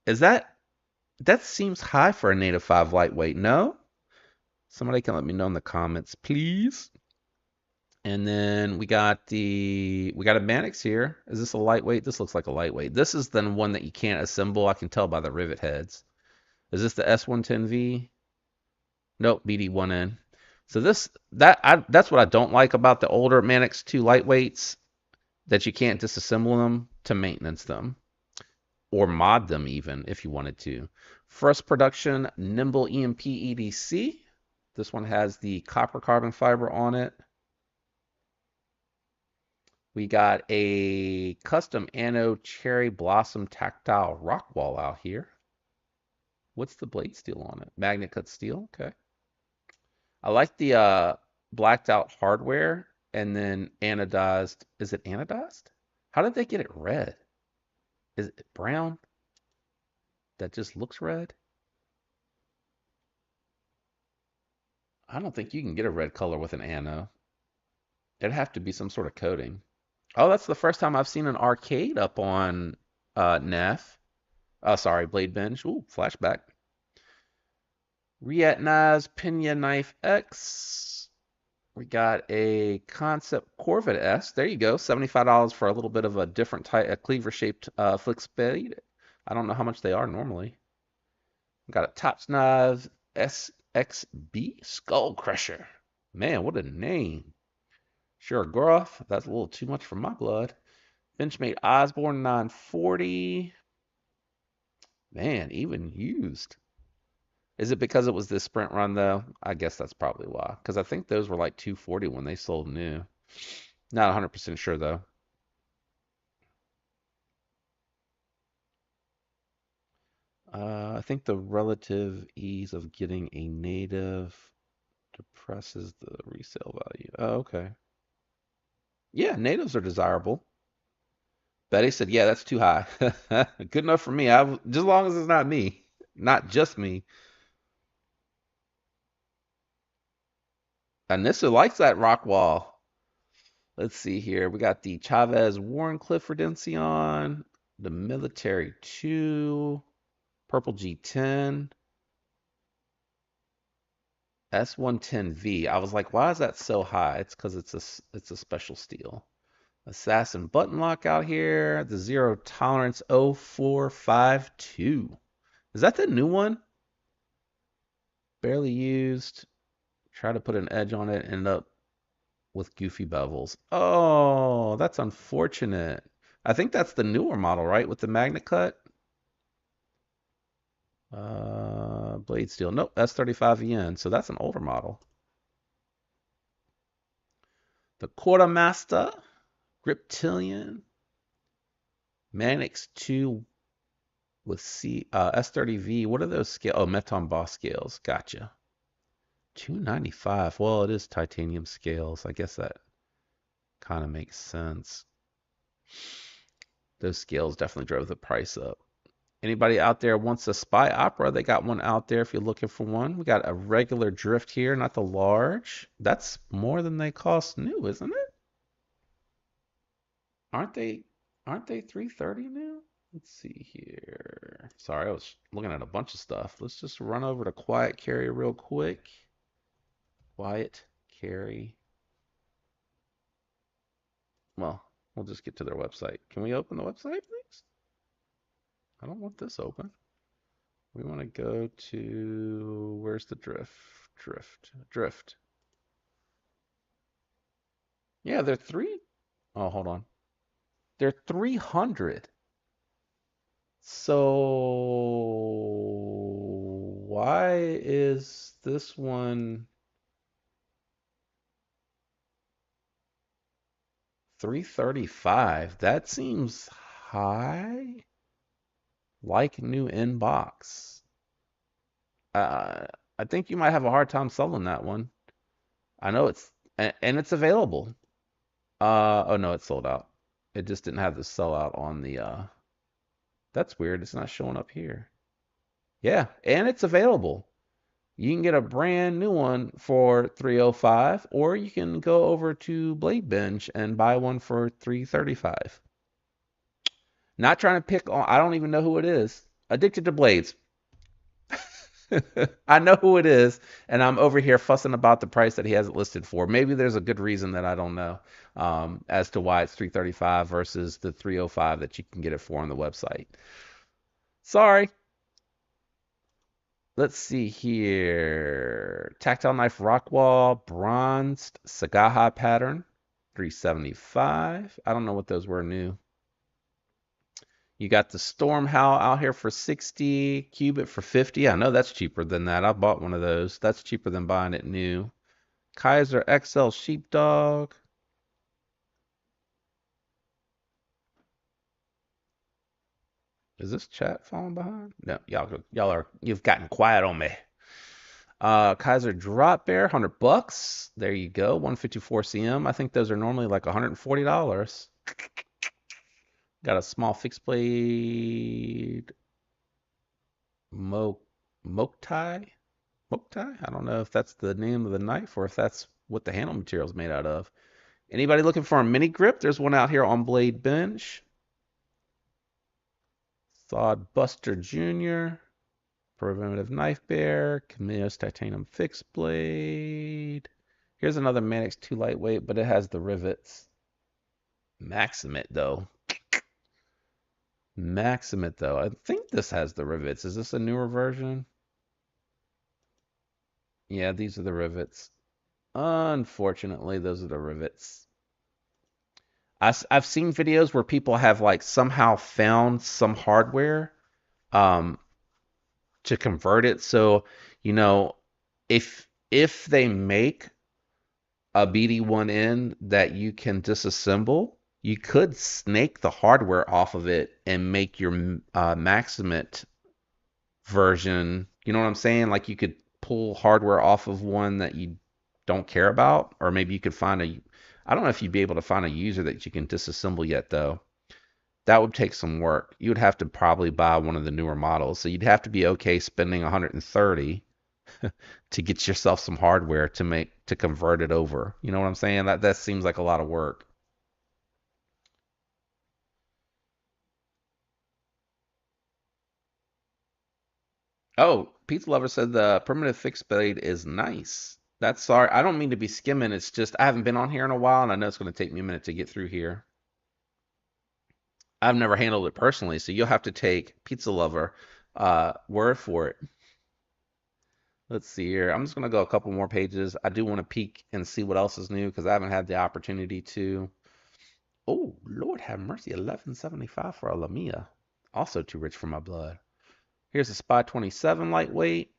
Is that seems high for a Native 5 lightweight? No? Somebody can let me know in the comments, please. And then we got a Mannix here. Is this a lightweight? This looks like a lightweight. This is the one that you can't assemble. I can tell by the rivet heads. Is this the S110V? Nope, BD1N. So that's what I don't like about the older Mannix 2 lightweights, that you can't disassemble them to maintenance them or mod them even if you wanted to. First production Nimble EMP EDC. This one has the copper carbon fiber on it. We got a custom Anno Cherry Blossom Tactile rock wall out here. What's the blade steel on it? Magnet cut steel. Okay. I like the blacked out hardware and then anodized. Is it anodized? How did they get it red? Is it brown? That just looks red? I don't think you can get a red color with an ano. It'd have to be some sort of coating. Oh, that's the first time I've seen an arcade up on NEF. Oh, sorry, Blade Bench. Ooh, flashback. Rietnaz Pina Knife X. We got a Concept Corvette S. There you go. $75 for a little bit of a different type, a cleaver-shaped flick spade. I don't know how much they are normally. We got a Tops Knives SXB Skull Crusher. Man, what a name. Sure, Groff. That's a little too much for my blood. Benchmade Osborne 940. Man, even used. Is it because it was this sprint run though? I guess that's probably why. Because I think those were like 240 when they sold new. Not 100% sure though. I think the relative ease of getting a native depresses the resale value. Oh, okay. Yeah, natives are desirable. Betty said, "Yeah, that's too high. Good enough for me. Just as long as it's not me." Not just me. Anissa likes that rock wall. Let's see here. We got the Chavez Warrenclyffe Redemption, the Military 2, Purple G10, S110V. I was like, why is that so high? It's because it's a special steel. Assassin button lock out here. The Zero Tolerance 0452. Is that the new one? Barely used. Try to put an edge on it, end up with goofy bevels. Oh, that's unfortunate. I think that's the newer model, right? With the magnet cut. Blade steel. Nope, S35VN. So that's an older model. The Quartermaster, Griptilian, Manix 2 with S30V. What are those scales? Oh, Meton Boss scales. Gotcha. 295. Well, it is titanium scales. I guess that kind of makes sense. Those scales definitely drove the price up. Anybody out there wants a Spy Opera? They got one out there if you're looking for one. We got a regular drift here, not the large. That's more than they cost new, isn't it? Aren't they 330 now? Let's see here. Sorry, I was looking at a bunch of stuff. Let's just run over to Quiet Carry real quick. Quiet Carry. Well, we'll just get to their website. Can we open the website, please? I don't want this open. We want to go to, where's the drift? Drift. Yeah, they're oh, hold on. They're 300. So why is this one 335? That seems high. Like new inbox. I think you might have a hard time selling that one. I know and it's available. Oh no, it's sold out. It just didn't have the sellout on the That's weird. It's not showing up here. Yeah, and it's available. You can get a brand new one for 305, or you can go over to Blade Bench and buy one for 335. Not trying to pick on, I don't even know who it is. Addicted to Blades. I know who it is, and I'm over here fussing about the price that he has it listed for. Maybe there's a good reason that I don't know as to why it's 335 versus the 305 that you can get it for on the website. Sorry. Let's see here. Tactile knife Rockwall, bronzed Sagaha pattern, 375. I don't know what those were new. You got the Storm Howl out here for 60, Cubit for 50. I know that's cheaper than that. I bought one of those. That's cheaper than buying it new. Kaiser XL Sheepdog. Is this chat falling behind? No, you've gotten quiet on me. Kaiser Drop Bear, $100. There you go, 154 cm. I think those are normally like $140. Got a small fixed blade Moktai. I don't know if that's the name of the knife or if that's what the handle material is made out of. Anybody looking for a mini grip? There's one out here on Blade Bench. Thawed Buster Jr. Preventative Knife Bear. Camille's Titanium Fixed Blade. Here's another Manix 2 lightweight, but it has the rivets. Maximate, though. I think this has the rivets. Is this a newer version? Yeah, these are the rivets. Unfortunately, those are the rivets. I've seen videos where people have like somehow found some hardware to convert it. So, you know, if they make a BD1N that you can disassemble, you could snake the hardware off of it and make your Maximate version. You know what I'm saying? Like you could pull hardware off of one that you don't care about, or maybe you could find I don't know if you'd be able to find a user that you can disassemble yet though. That would take some work. You would have to probably buy one of the newer models. So you'd have to be okay spending 130 to get yourself some hardware to convert it over. You know what I'm saying? That seems like a lot of work. Oh, Pizza Lover said the primitive fixed blade is nice. That's sorry. I don't mean to be skimming. It's just I haven't been on here in a while, and I know it's going to take me a minute to get through here. I've never handled it personally, so you'll have to take Pizza Lover word for it. Let's see here. I'm just going to go a couple more pages. I do want to peek and see what else is new because I haven't had the opportunity to. Oh, Lord have mercy. 1175 for a Lamia. Also too rich for my blood. Here's a Spy 27 lightweight.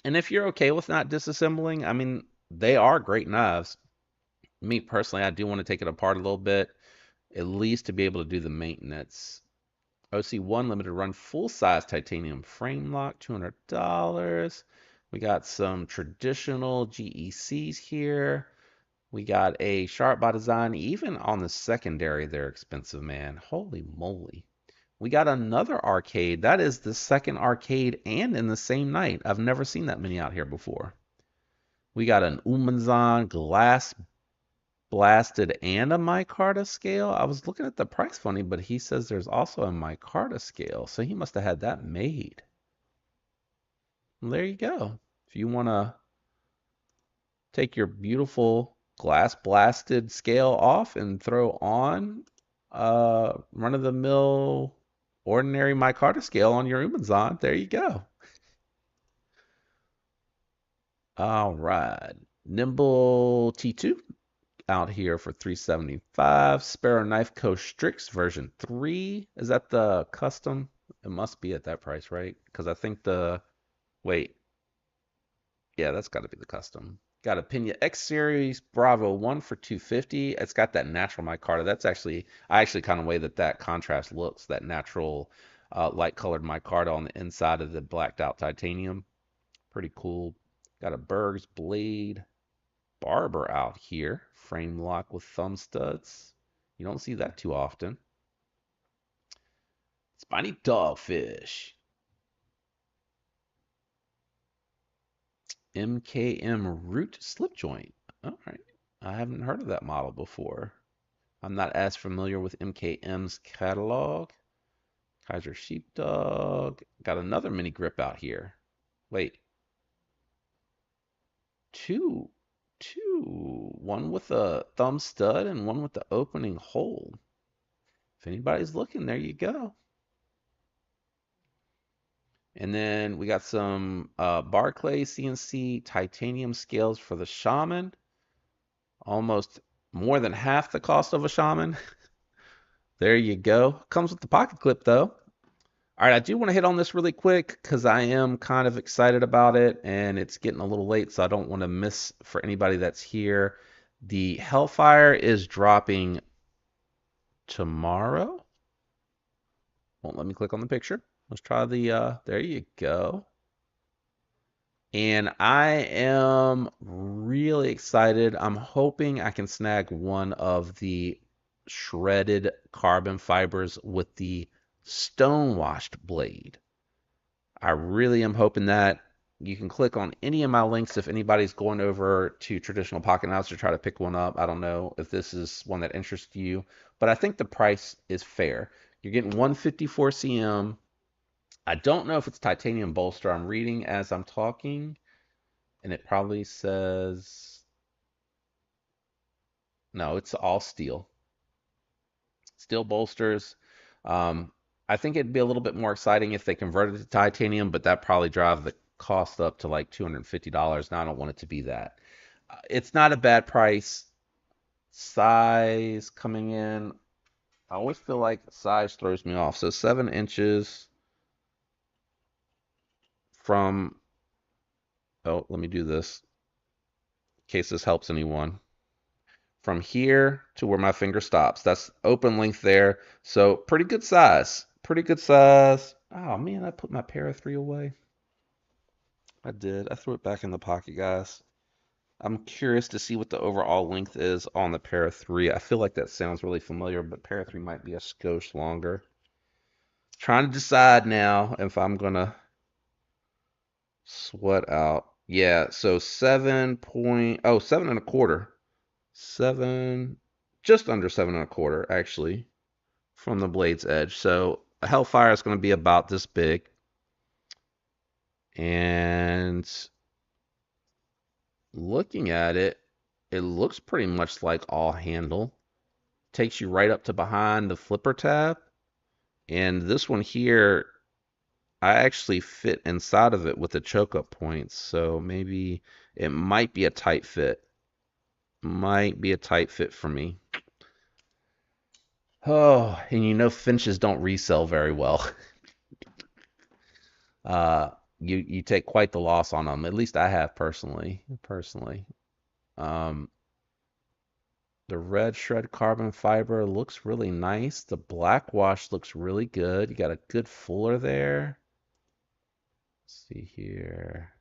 And if you're okay with not disassembling, I mean, they are great knives. Me personally, I do want to take it apart a little bit, at least to be able to do the maintenance. OC1 limited run full size titanium frame lock, $200. We got some traditional GECs here. We got a Sharp by Design. Even on the secondary, they're expensive, man. Holy moly. We got another arcade. That is the second arcade and in the same night. I've never seen that many out here before. We got an Umanzan glass blasted and a micarta scale. I was looking at the price funny, but he says there's also a micarta scale. So he must have had that made. Well, there you go. If you want to take your beautiful glass blasted scale off and throw on run-of-the-mill ordinary micarta scale on your Umanzan, there you go. All right. Nimble T2 out here for 375. Sparrow Knife Co. Strix version 3. Is that the custom? It must be at that price, right? Because I think wait, yeah, that's got to be the custom. Got a Pena X Series Bravo 1 for 250. It's got that natural micarta. I actually kind of way that contrast looks, that natural light colored micarta on the inside of the blacked out titanium. Pretty cool. Got a Berg's Blade Barber out here. Frame lock with thumb studs. You don't see that too often. Spiny Dogfish. MKM Root Slip Joint. All right. I haven't heard of that model before. I'm not as familiar with MKM's catalog. Kaiser Sheepdog. Got another mini grip out here. Wait. Two. Two. One with a thumb stud and one with the opening hole. If anybody's looking, there you go. And then we got some Barclay CNC titanium scales for the Shaman. Almost more than half the cost of a Shaman. There you go. Comes with the pocket clip though. All right, I do want to hit on this really quick because I am kind of excited about it and it's getting a little late, so I don't want to miss for anybody that's here. The Hellfire is dropping tomorrow. Won't let me click on the picture. Let's try there you go. And I am really excited. I'm hoping I can snag one of the shredded carbon fibers with the stone-washed blade. I really am hoping that. You can click on any of my links if anybody's going over to traditional pocket knives to try to pick one up. I don't know if this is one that interests you, but I think the price is fair. You're getting 154 cm. I don't know if it's titanium bolster. I'm reading as I'm talking, and it probably says no, it's all steel. Steel bolsters. Um, I think it'd be a little bit more exciting if they converted it to titanium, but that probably drive the cost up to like $250. Now I don't want it to be that. It's not a bad price. Size coming in. I always feel like size throws me off. So 7 inches from, oh, let me do this in case this helps anyone. From here to where my finger stops. That's open length there. So pretty good size. Pretty good size. Oh man, I put my Para 3 away. I did. I threw it back in the pocket, guys. I'm curious to see what the overall length is on the Para 3. I feel like that sounds really familiar, but Para 3 might be a skosh longer. Trying to decide now if I'm gonna sweat out. Yeah, so 7.125. Seven, just under 7.25 actually from the blade's edge. So a Hellfire is going to be about this big. And looking at it, it looks pretty much like all handle. Takes you right up to behind the flipper tab. And this one here, I actually fit inside of it with the choke up points. So maybe it might be a tight fit. Might be a tight fit for me. Oh, and you know finches don't resell very well. Uh, you take quite the loss on them. At least I have personally. Um, the red shred carbon fiber looks really nice. The black wash looks really good. You got a good fuller there. Let's see here.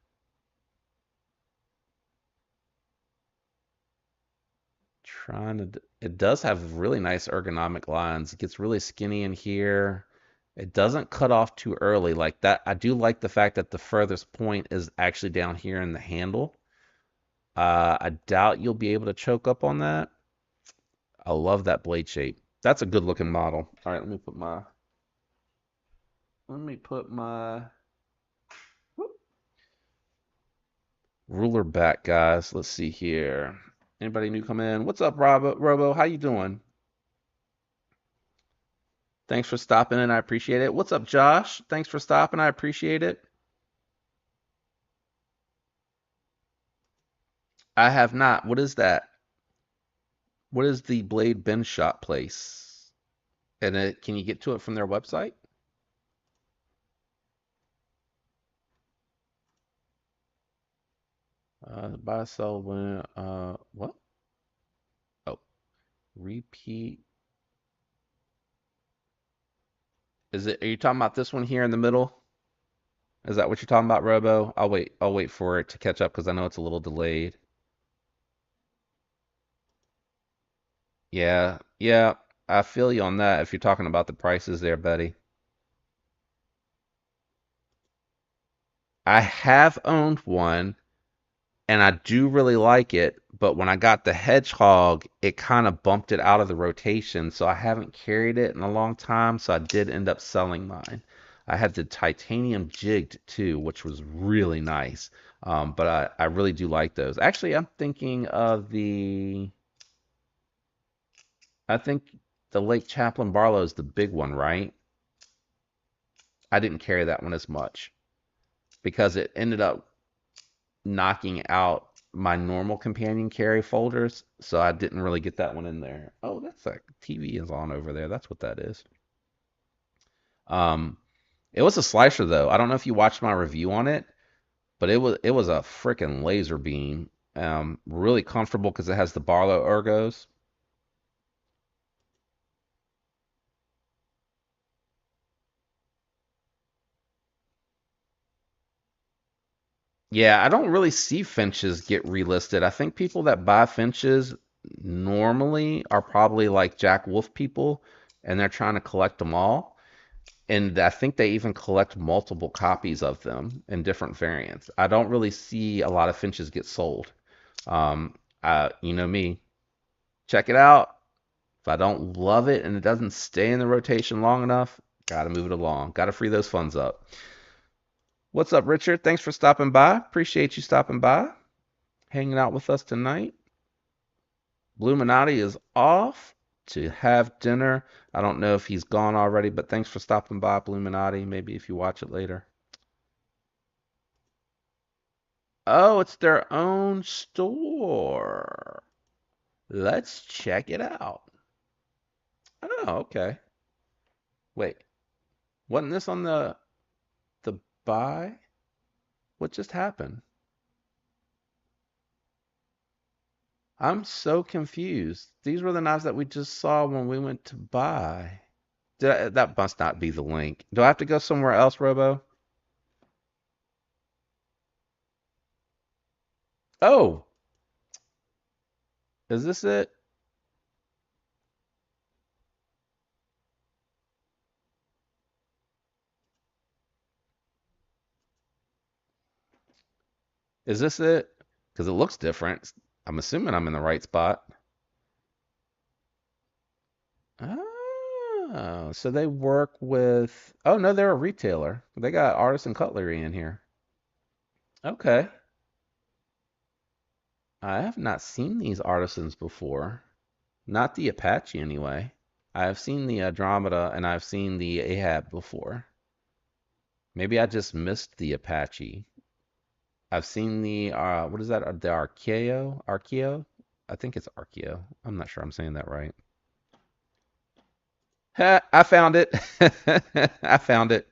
It does have really nice ergonomic lines. It gets really skinny in here. It doesn't cut off too early like that. I do like the fact that the furthest point is actually down here in the handle. I doubt you'll be able to choke up on that. I love that blade shape. That's a good looking model. All right, let me put my ruler back, guys. Let's see here. Anybody new come in? What's up, Robo? How you doing? Thanks for stopping in. I appreciate it. What's up, Josh? Thanks for stopping. I appreciate it. I have not. What is that? What is the Blade Bend Shop place? And can you get to it from their website? Buy, sell, win. What? Oh, repeat. Are you talking about this one here in the middle? Is that what you're talking about, Robo? I'll wait for it to catch up because I know it's a little delayed. Yeah, yeah, I feel you on that if you're talking about the prices there, buddy. I have owned one and I do really like it, but when I got the Hedgehog, it kind of bumped it out of the rotation, so I haven't carried it in a long time, so I did end up selling mine. I had the titanium jigged too, which was really nice. But I really do like those. Actually, I'm thinking of I think the Lake Champlain Barlow is the big one, right? I didn't carry that one as much because it ended up knocking out my normal companion carry folders, so I didn't really get that one in there. Oh, that's like TV is on over there. That's what that is. Um, it was a slicer though. I don't know if you watched my review on it, but it was a freaking laser beam. Really comfortable because it has the Barlow ergos. Yeah, I don't really see finches get relisted. I think people that buy finches normally are probably like Jack Wolf people, and they're trying to collect them all. And I think they even collect multiple copies of them in different variants. I don't really see a lot of finches get sold. You know me, check it out. If I don't love it and it doesn't stay in the rotation long enough, gotta move it along. Gotta free those funds up. What's up, Richard? Thanks for stopping by. Appreciate you stopping by, hanging out with us tonight. Bluminati is off to have dinner. I don't know if he's gone already, but thanks for stopping by, Bluminati. Maybe if you watch it later. Oh, it's their own store. Let's check it out. Oh, okay. Wait, wasn't this on the buy? What just happened? I'm so confused. These were the knives that we just saw when we went to buy. That must not be the link. Do I have to go somewhere else, Robo? Oh, Is this it? Is this it? Because it looks different. I'm assuming I'm in the right spot. Oh, so they work with. Oh no, they're a retailer. They got artisan cutlery in here. Okay. I have not seen these artisans before. Not the Apache anyway. I've seen the Andromeda and I've seen the Ahab before. Maybe I just missed the Apache. I've seen the what is that? The Archeo? Archeo? I think it's Archeo. I'm not sure I'm saying that right. Ha, I found it. I found it.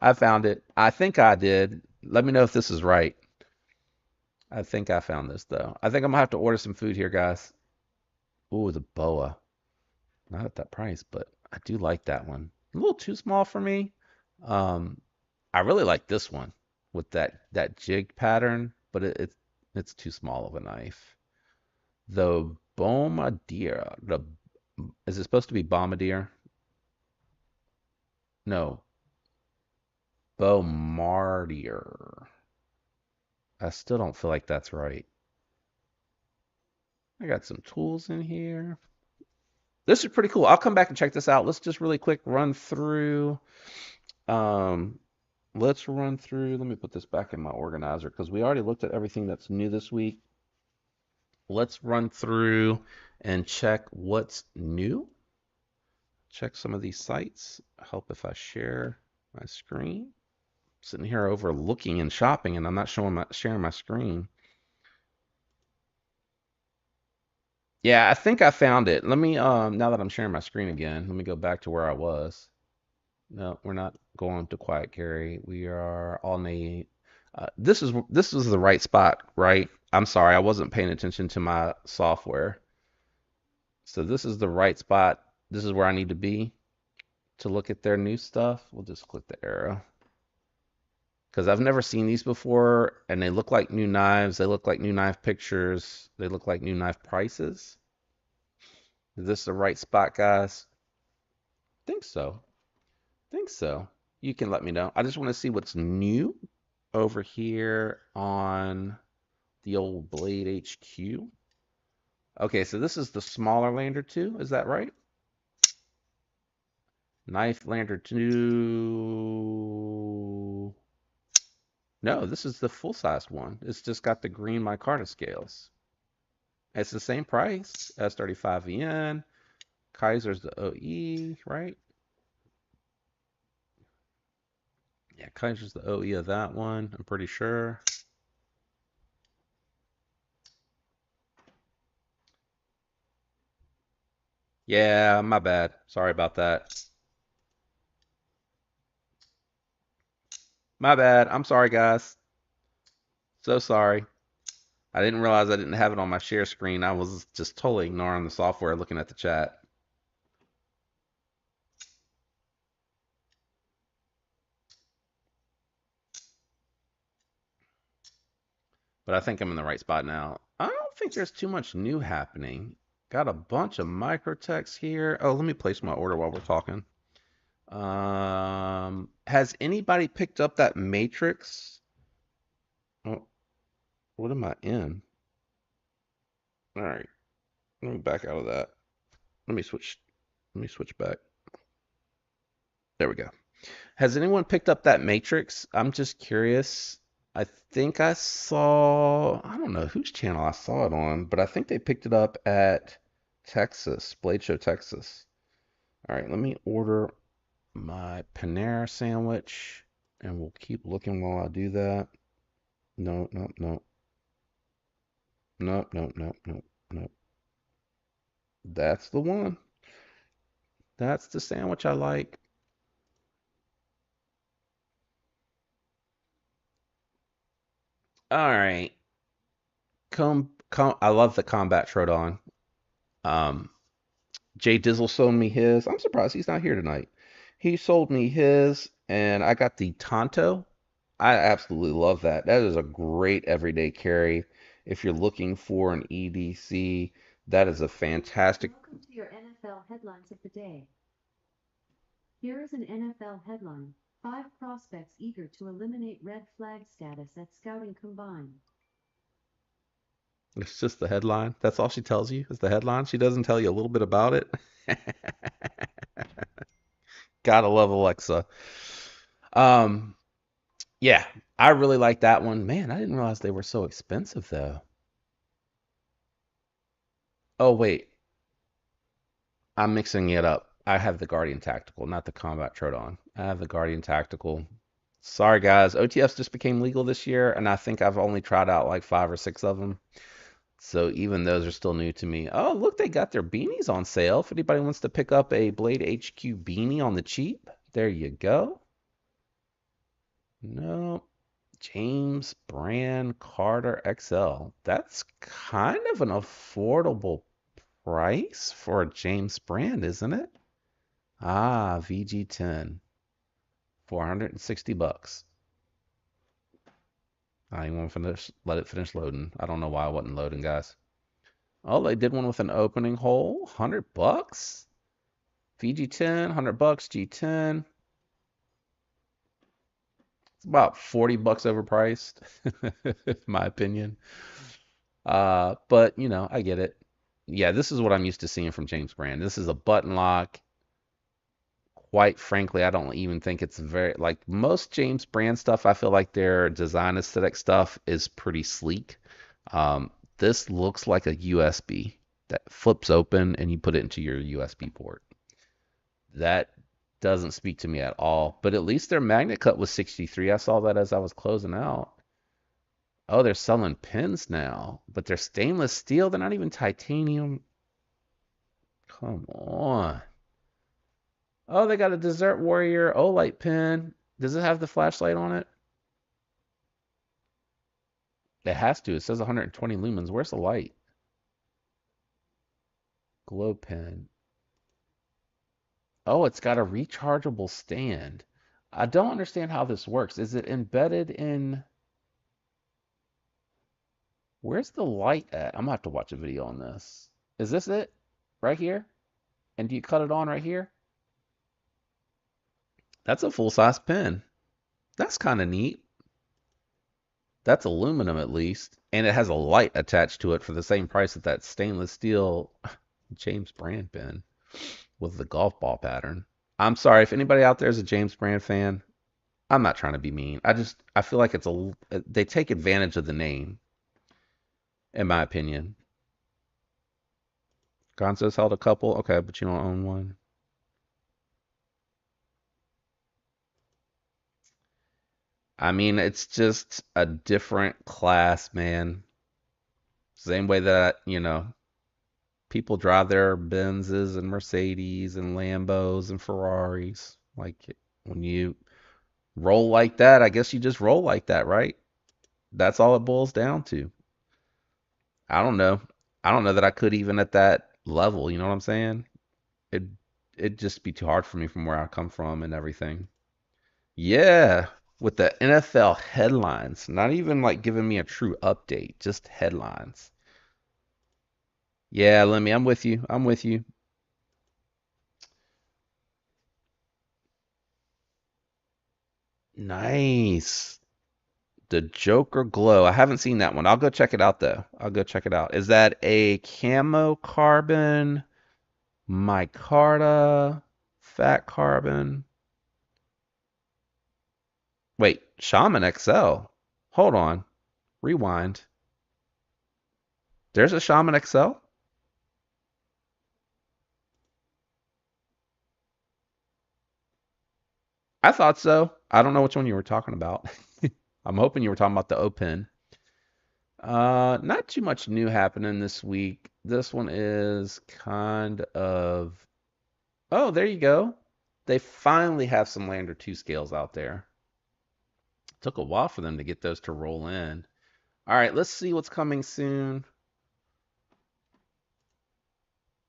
I found it. I think I did. Let me know if this is right. I think I found this though. I think I'm gonna have to order some food here, guys. Ooh, the boa. Not at that price, but I do like that one. A little too small for me. Um, I really like this one with that jig pattern, but it's too small of a knife. The Bombardier. The is it supposed to be Bombardier? No, Bombardier. I still don't feel like that's right. I got some tools in here. This is pretty cool. I'll come back and check this out. Let's just really quick run through. Um, let's run through. Let me put this back in my organizer because we already looked at everything that's new this week. Let's run through and check what's new. Check some of these sites. Help if I share my screen. Sitting here overlooking and shopping, and I'm not sharing my screen. Yeah, I think I found it. Let me now that I'm sharing my screen again, let me go back to where I was. No, we're not going to Quiet Carry. We are on the this is the right spot, right? I'm sorry, I wasn't paying attention to my software. So this is the right spot. This is where I need to be to look at their new stuff. We'll just click the arrow. Because I've never seen these before, and they look like new knives. They look like new knife pictures. They look like new knife prices. Is this the right spot, guys? Think so. Think so. You can let me know. I just want to see what's new over here on the old Blade HQ. Okay, so this is the smaller Lander 2. Is that right? Knife Lander 2. No, this is the full-sized one. It's just got the green micarta scales. It's the same price as 35VN. Kaiser's the OE, right? Yeah, Kaiser's the OE of that one, I'm pretty sure. Yeah, my bad. Sorry about that. My bad. I'm sorry, guys. So sorry. I didn't realize I didn't have it on my share screen. I was just totally ignoring the software looking at the chat. But I think I'm in the right spot now. I don't think there's too much new happening. Got a bunch of microtext here. Oh, let me place my order while we're talking. Has anybody picked up that Matrix? Oh, what am I in? All right, let me back out of that. Let me switch. Let me switch back. There we go. Has anyone picked up that Matrix? I'm just curious. I think I saw, I don't know whose channel I saw it on, but I think they picked it up at Texas, Blade Show Texas. All right, let me order my Panera sandwich and we'll keep looking while I do that. No, no, no. No, no, no, no, no. That's the one. That's the sandwich I like. All right. I love the Combat Troodon. Um, Jay Dizzle sold me his. I'm surprised he's not here tonight. He sold me his, and I got the Tonto. I absolutely love that. That is a great everyday carry. If you're looking for an EDC, that is a fantastic. Welcome to your NFL headlines of the day. Here is an NFL headline. 5 prospects eager to eliminate red flag status at Scouting Combine. It's just the headline. That's all she tells you is the headline. She doesn't tell you a little bit about it. Gotta love Alexa. Um, yeah, I really like that one. Man, I didn't realize they were so expensive though. Oh wait, I'm mixing it up. I have the Guardian Tactical, not the Combat Troodon. I have the Guardian Tactical. Sorry guys, OTFs just became legal this year, and I think I've only tried out like 5 or 6 of them. So even those are still new to me. Oh, look, they got their beanies on sale. If anybody wants to pick up a Blade HQ beanie on the cheap, there you go. No, James Brand Carter XL. That's kind of an affordable price for a James Brand, isn't it? Ah, VG10, 460 bucks. I ain't want to finish, let it finish loading. I don't know why it wasn't loading, guys. Oh, they did one with an opening hole, 100 bucks. VG10, 100 bucks, G10. It's about 40 bucks overpriced, in my opinion. But you know, I get it. Yeah, this is what I'm used to seeing from James Brand. This is a button lock. Quite frankly, I don't even think it's very like most James Brand stuff. I feel like their design aesthetic stuff is pretty sleek. This looks like a USB that flips open and you put it into your USB port. That doesn't speak to me at all. But at least their magnet cut was 63. I saw that as I was closing out. Oh, they're selling pins now, but they're stainless steel. They're not even titanium. Come on. Oh, they got a Desert Warrior Olight pin. Does it have the flashlight on it? It has to. It says 120 lumens. Where's the light? Glow pin. Oh, it's got a rechargeable stand. I don't understand how this works. Is it embedded in... Where's the light at? I'm gonna have to watch a video on this. Is this it? Right here? And do you cut it on right here? That's a full-size pin. That's kind of neat. That's aluminum at least. And it has a light attached to it for the same price that that stainless steel James Brand pin with the golf ball pattern. I'm sorry if anybody out there is a James Brand fan. I'm not trying to be mean. I feel like they take advantage of the name, in my opinion. Gonzo's held a couple. Okay, but you don't own one. I mean, it's just a different class, man. Same way that, you know, people drive their Benzes and Mercedes and Lambos and Ferraris. Like when you roll like that, I guess you just roll like that, right? That's all it boils down to. I don't know. I don't know that I could even at that level, you know what I'm saying? It it'd just be too hard for me from where I come from and everything. Yeah, with the NFL headlines, not even like giving me a true update, just headlines. Yeah, Lemmy, I'm with you. I'm with you. Nice. The Joker Glow. I haven't seen that one. I'll go check it out though. I'll go check it out. Is that a camo carbon, micarta, fat carbon? Wait, Shaman XL. Hold on. Rewind. There's a Shaman XL? I thought so. I don't know which one you were talking about. I'm hoping you were talking about the Open. Not too much new happening this week. This one is kind of. Oh, there you go. They finally have some Lander 2 scales out there. Took a while for them to get those to roll in. All right, let's see what's coming soon.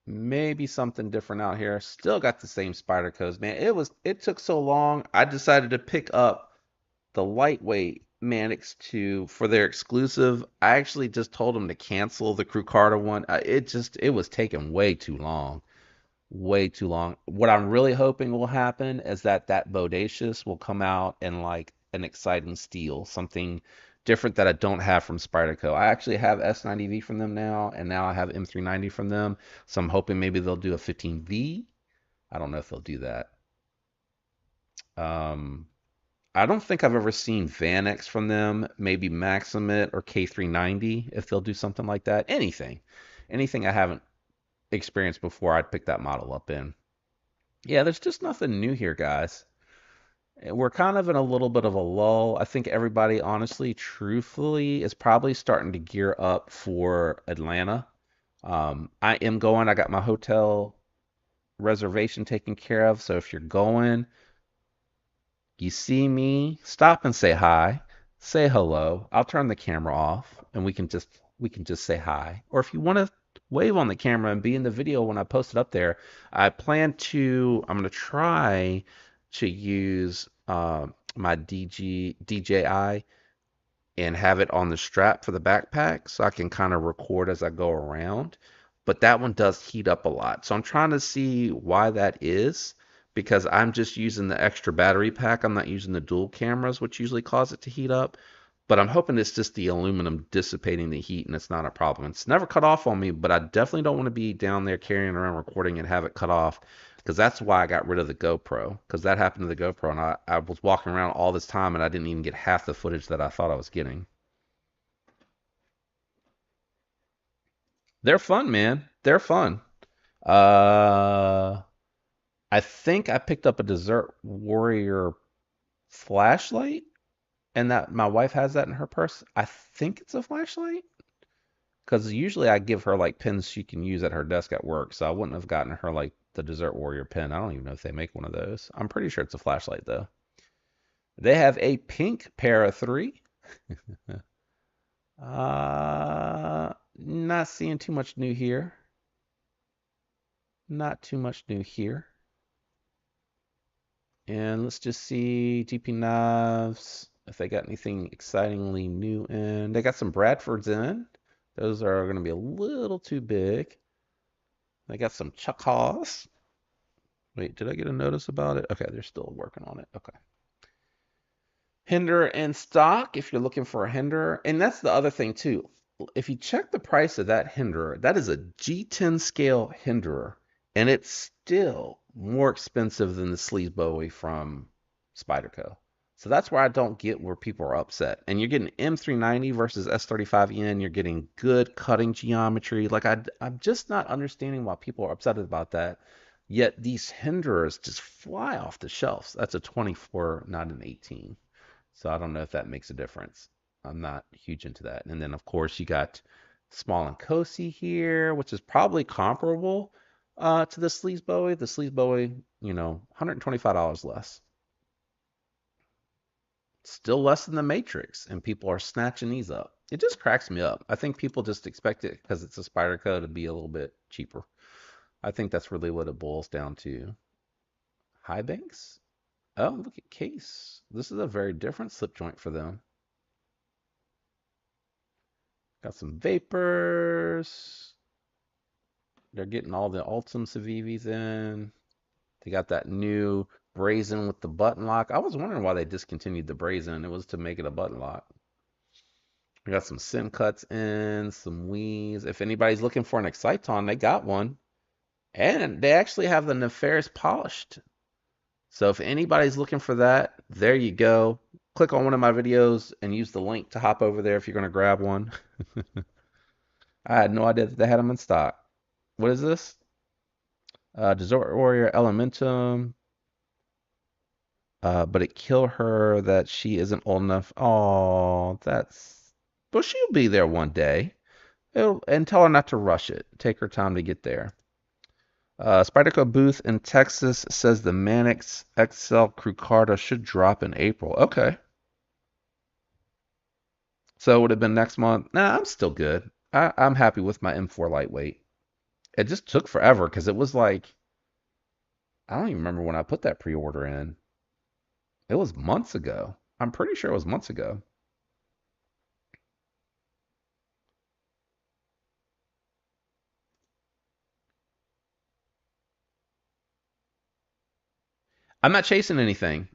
Maybe something different out here. Still got the same Spyderco's, man. It took so long. I decided to pick up the lightweight Mannix to for their exclusive. I actually just told them to cancel the Crew Carter one. It was taking way too long. Way too long. What I'm really hoping will happen is that Bodacious will come out in like an exciting steel, something different that I don't have from Spyderco. I actually have S90V from them now, and now I have M390 from them. So I'm hoping maybe they'll do a 15V. I don't know if they'll do that. Um, I don't think I've ever seen Vanex from them. Maybe Maximit or K390 if they'll do something like that. Anything I haven't experienced before, I'd pick that model up in. Yeah, there's just nothing new here, guys. We're kind of in a little bit of a lull. I think everybody, honestly, truthfully, is probably starting to gear up for Atlanta. I am going. I got my hotel reservation taken care of. So if you're going, you see me, stop and say hi, say hello. I'll turn the camera off, and we can just say hi. Or if you want to wave on the camera and be in the video when I post it up there, I'm gonna try to use my DJI and have it on the strap for the backpack so I can kind of record as I go around. But that one does heat up a lot. So I'm trying to see why that is because I'm just using the extra battery pack. I'm not using the dual cameras, which usually cause it to heat up. But I'm hoping it's just the aluminum dissipating the heat and it's not a problem. It's never cut off on me, but I definitely don't want to be down there carrying around recording and have it cut off because that's why I got rid of the GoPro because that happened to the GoPro and I was walking around all this time and I didn't even get half the footage that I thought I was getting. They're fun, man. They're fun. Uh, I think I picked up a Desert Warrior flashlight and that my wife has that in her purse. I think it's a flashlight because usually I give her like pins she can use at her desk at work, so I wouldn't have gotten her like the Desert Warrior pin. I don't even know if they make one of those. I'm pretty sure it's a flashlight though. They have a pink Para 3. Not seeing too much new here. Not too much new here. And let's just see GP Knives if they got anything excitingly new in. They got some Bradfords in. Those are going to be a little too big. They got some Chuck Haws. Wait, did I get a notice about it? Okay, they're still working on it. Okay. Hinder in stock if you're looking for a Hinder. And that's the other thing too. If you check the price of that Hinderer, that is a G10 scale Hinderer, and it's still more expensive than the Sleaze Bowie from Spyderco. So that's where I don't get where people are upset. And you're getting M390 versus S35N. You're getting good cutting geometry. Like I'm just not understanding why people are upset about that. Yet these Hinderers just fly off the shelves. That's a 24, not an 18. So I don't know if that makes a difference. I'm not huge into that. And then of course you got Small and Cosi here, which is probably comparable to the Sleaze Bowie. The Sleaze Bowie, $125 less. Still less than the Matrix, and people are snatching these up. It just cracks me up. I think people just expect it because it's a Spyderco to be a little bit cheaper. I think that's really what it boils down to. High Banks? Oh, look at Case. This is a very different slip joint for them. Got some Vapors. They're getting all the Altum Civivis in. They got that new Brazen with the button lock. I was wondering why they discontinued the Brazen. It was to make it a button lock. We got some sim cuts in, some Wiis. If anybody's looking for an Exciton, they got one. And they actually have the Nefarious polished. So if anybody's looking for that, there you go. Click on one of my videos and use the link to hop over there if you're going to grab one. I had no idea that they had them in stock. What is this? Desert Warrior Elementum. But it killed her that she isn't old enough. Oh, that's. Well, she'll be there one day. And tell her not to rush it. Take her time to get there. Spyderco booth in Texas says the Mannix XL Crew Carter should drop in April. Okay. So it would have been next month. Nah, I'm still good. I'm happy with my M4 lightweight. It just took forever because it was like, I don't even remember when I put that pre-order in. It was months ago. I'm pretty sure it was months ago. I'm not chasing anything.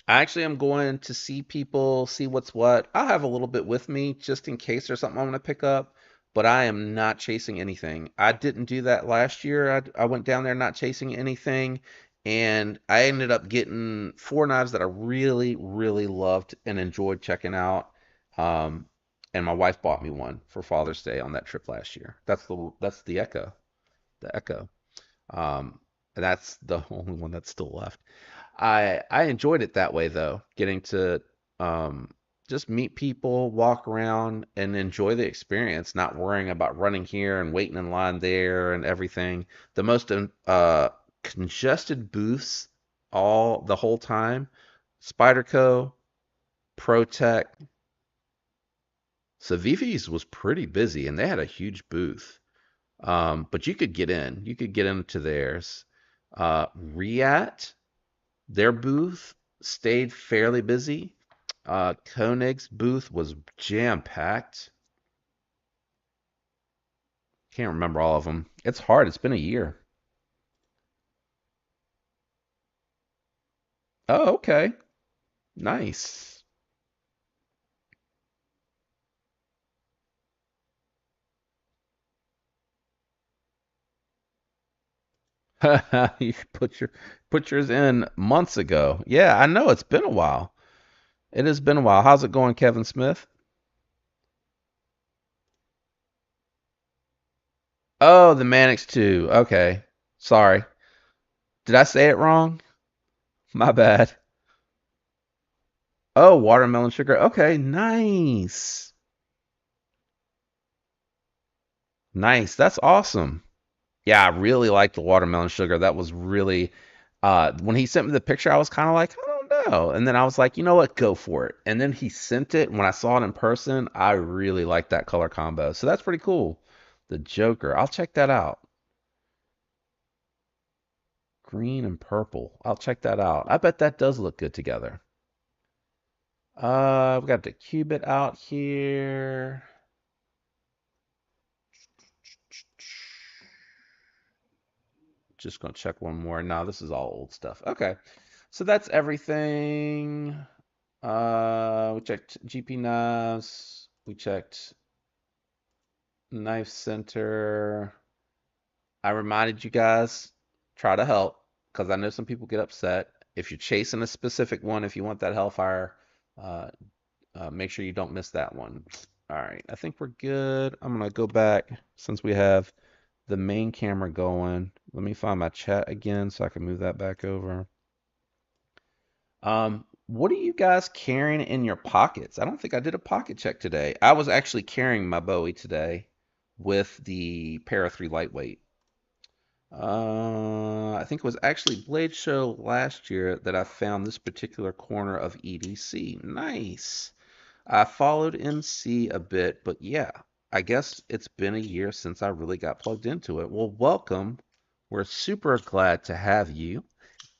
I actually am going to see people, see what's what. I'll have a little bit with me just in case there's something I want to pick up, but I am not chasing anything. I didn't do that last year. I went down there not chasing anything, and I ended up getting four knives that I really, really loved and enjoyed checking out. Um, and my wife bought me one for Father's Day on that trip last year. That's the Echo, the Echo. And that's the only one that's still left. I enjoyed it that way though, getting to um, just meet people, walk around, and enjoy the experience, not worrying about running here and waiting in line there and everything. The most congested booths all the whole time, Spyderco, ProTech, Civivi's was pretty busy and they had a huge booth. But you could get in. You could get into theirs. Reat, their booth stayed fairly busy. Koenig's booth was jam-packed. Can't remember all of them. It's hard. It's been a year. Oh, okay. Nice. You put yours in months ago. Yeah, I know it's been a while. It has been a while. How's it going, Kevin Smith? Oh, the Mannix 2. Okay. Sorry. Did I say it wrong? My bad. Oh, watermelon sugar. Okay, nice. Nice. That's awesome. Yeah, I really like the watermelon sugar. That was really when he sent me the picture, I was kind of like, I don't know. And then I was like, you know what, go for it. And then he sent it. When I saw it in person, I really liked that color combo. So that's pretty cool. The Joker. I'll check that out. Green and purple. I'll check that out. I bet that does look good together. We've got the Cubit out here. Just gonna check one more. No, this is all old stuff. Okay. So that's everything. We checked GP knives. We checked knife center. I reminded you guys, try to help because I know some people get upset. If you're chasing a specific one, if you want that Hellfire, uh, make sure you don't miss that one. All right, I think we're good. I'm gonna go back since we have the main camera going. Let me find my chat again so I can move that back over. What are you guys carrying in your pockets? I don't think I did a pocket check today. I was actually carrying my Bowie today with the Para 3 lightweight. I think it was actually Blade Show last year that I found this particular corner of EDC. Nice. I followed MC a bit, but yeah, I guess it's been a year since I really got plugged into it. Well, welcome. We're super glad to have you.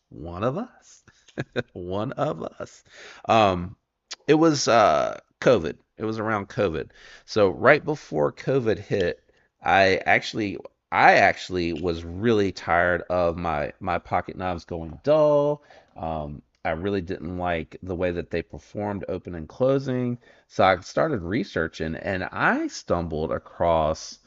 One of us. One of us. Um, it was COVID. It was around COVID. So right before COVID hit, I actually I actually was really tired of my pocket knives going dull. I really didn't like the way that they performed open and closing. So I started researching and I stumbled across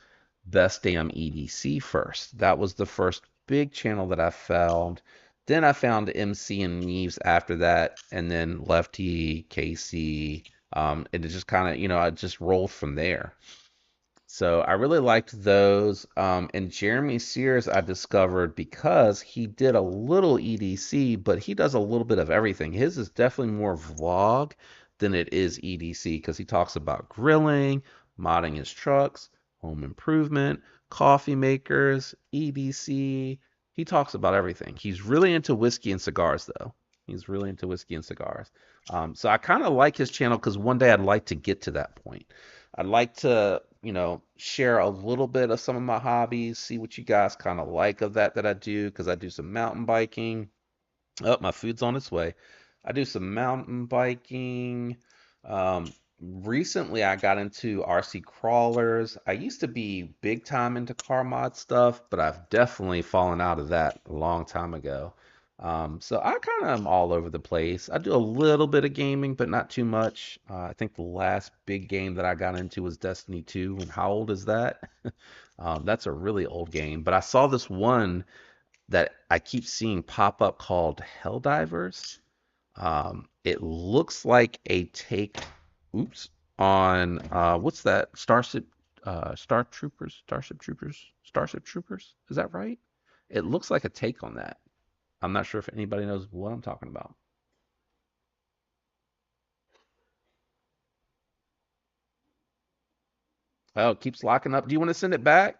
Best Damn EDC first. That was the first big channel that I found. Then I found MC and Neves after that, and then Lefty, Casey, and it just kind of, I just rolled from there. So I really liked those. And Jeremy Sears, I discovered because he did a little EDC, but he does a little bit of everything. His is definitely more vlog than it is EDC because he talks about grilling, modding his trucks, home improvement, coffee makers, EDC. He talks about everything. He's really into whiskey and cigars, though. He's really into whiskey and cigars. So I kind of like his channel because one day I'd like to get to that point. I'd like to, share a little bit of some of my hobbies, see what you guys kind of like of that I do, because I do some mountain biking. Oh, my food's on its way. I do some mountain biking. Recently, I got into RC crawlers. I used to be big time into car mod stuff, but I've definitely fallen out of that a long time ago. So I kind of am all over the place. I do a little bit of gaming, but not too much. I think the last big game that I got into was Destiny 2. And how old is that? That's a really old game. But I saw this one that I keep seeing pop up called Helldivers. It looks like a take, oops, on what's that? Starship Troopers. Is that right? It looks like a take on that. I'm not sure if anybody knows what I'm talking about. Oh, it keeps locking up. Do you want to send it back?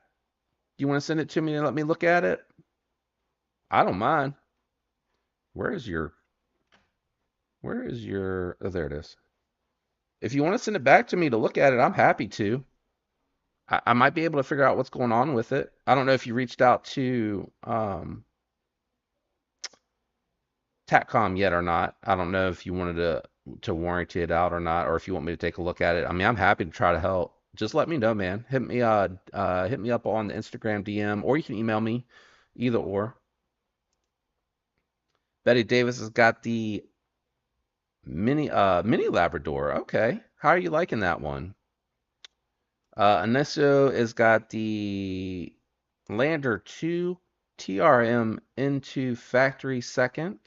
Do you want to send it to me and let me look at it? I don't mind. Where is your, oh, there it is. If you want to send it back to me to look at it, I'm happy to. I might be able to figure out what's going on with it. I don't know if you reached out to Tatcom yet or not. I don't know if you wanted to warranty it out or not, or if you want me to take a look at it. I mean, I'm happy to try to help. Just let me know, man. Hit me up on the Instagram DM, or you can email me, either or. Betty Davis has got the mini Labrador. Okay, how are you liking that one? Anesso has got the Lander 2 TRM into factory second.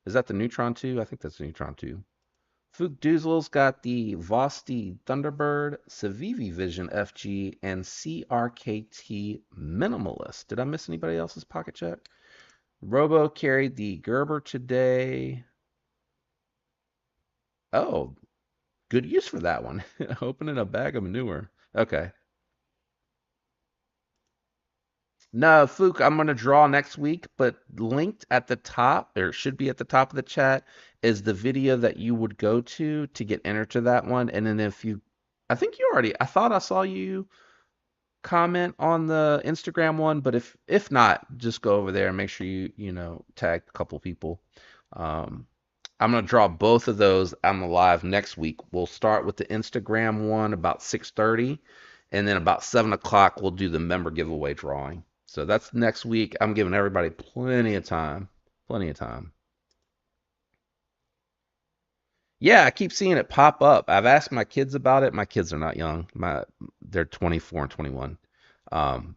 Is that the Neutron 2? I think that's the Neutron 2. Fook Doozle's got the Vosti Thunderbird, Civivi Vision FG, and CRKT Minimalist. Did I miss anybody else's pocket check? Robo carried the Gerber today. Oh, good use for that one. Opening a bag of manure. Okay. No, Fook, I'm going to draw next week, but linked at the top, or it should be at the top of the chat, is the video that you would go to get entered to that one. And then if you, I think you already, I thought I saw you comment on the Instagram one, but if not, just go over there and make sure you tag a couple people. Um, I'm gonna draw both of those on the live next week. We'll start with the Instagram one about 6:30, and then about 7 o'clock we'll do the member giveaway drawing. So that's next week. I'm giving everybody plenty of time. Plenty of time. Yeah, I keep seeing it pop up. I've asked my kids about it. My kids are not young. They're 24 and 21. Um,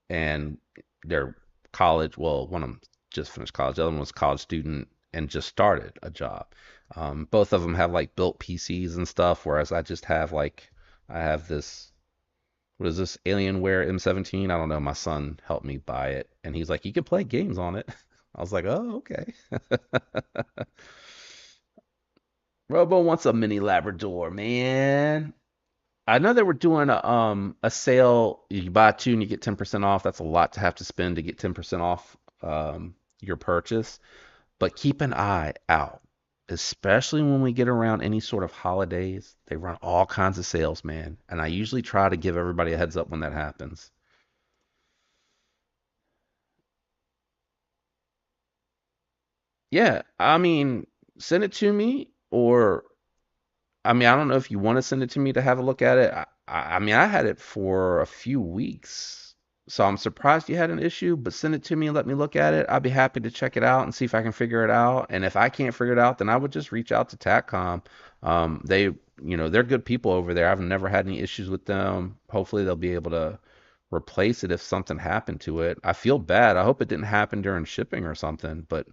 and they're college. Well, one of them just finished college. The other one was a college student and just started a job. Both of them have like built PCs and stuff, whereas I have this, what is this, Alienware M17? I don't know. My son helped me buy it, and he's like, you can play games on it. I was like, oh, okay. Robo wants a mini Labrador, man. I know they were doing a sale. You buy two and you get 10% off. That's a lot to have to spend to get 10% off your purchase. But keep an eye out, especially when we get around any sort of holidays. They run all kinds of sales, man. And I usually try to give everybody a heads up when that happens. Yeah, I mean, send it to me, or I mean, I don't know if you want to send it to me to have a look at it. I mean, I had it for a few weeks, so I'm surprised you had an issue, but send it to me and let me look at it. I'd be happy to check it out and see if I can figure it out. And if I can't figure it out, then I would just reach out to Tatcom. They're good people over there. I've never had any issues with them. Hopefully, they'll be able to replace it if something happened to it. I feel bad. I hope it didn't happen during shipping or something, but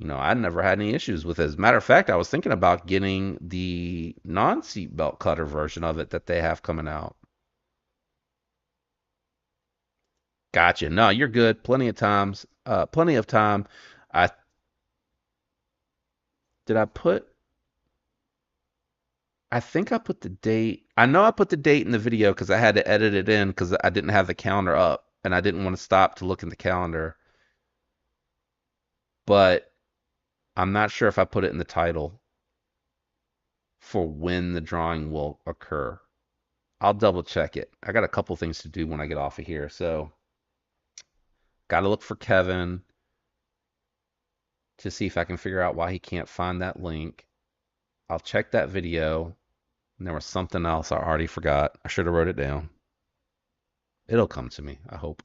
I never had any issues with it. As a matter of fact, I was thinking about getting the non-seatbelt cutter version of it that they have coming out. Gotcha. No, you're good. Plenty of time. I did I put I think I put the date. I know I put the date in the video because I had to edit it in because I didn't have the calendar up and I didn't want to stop to look in the calendar. But I'm not sure if I put it in the title for when the drawing will occur. I'll double check it. I got a couple things to do when I get off of here. So, got to look for Kevin to see if I can figure out why he can't find that link. I'll check that video. And there was something else I already forgot. I should have wrote it down. It'll come to me, I hope.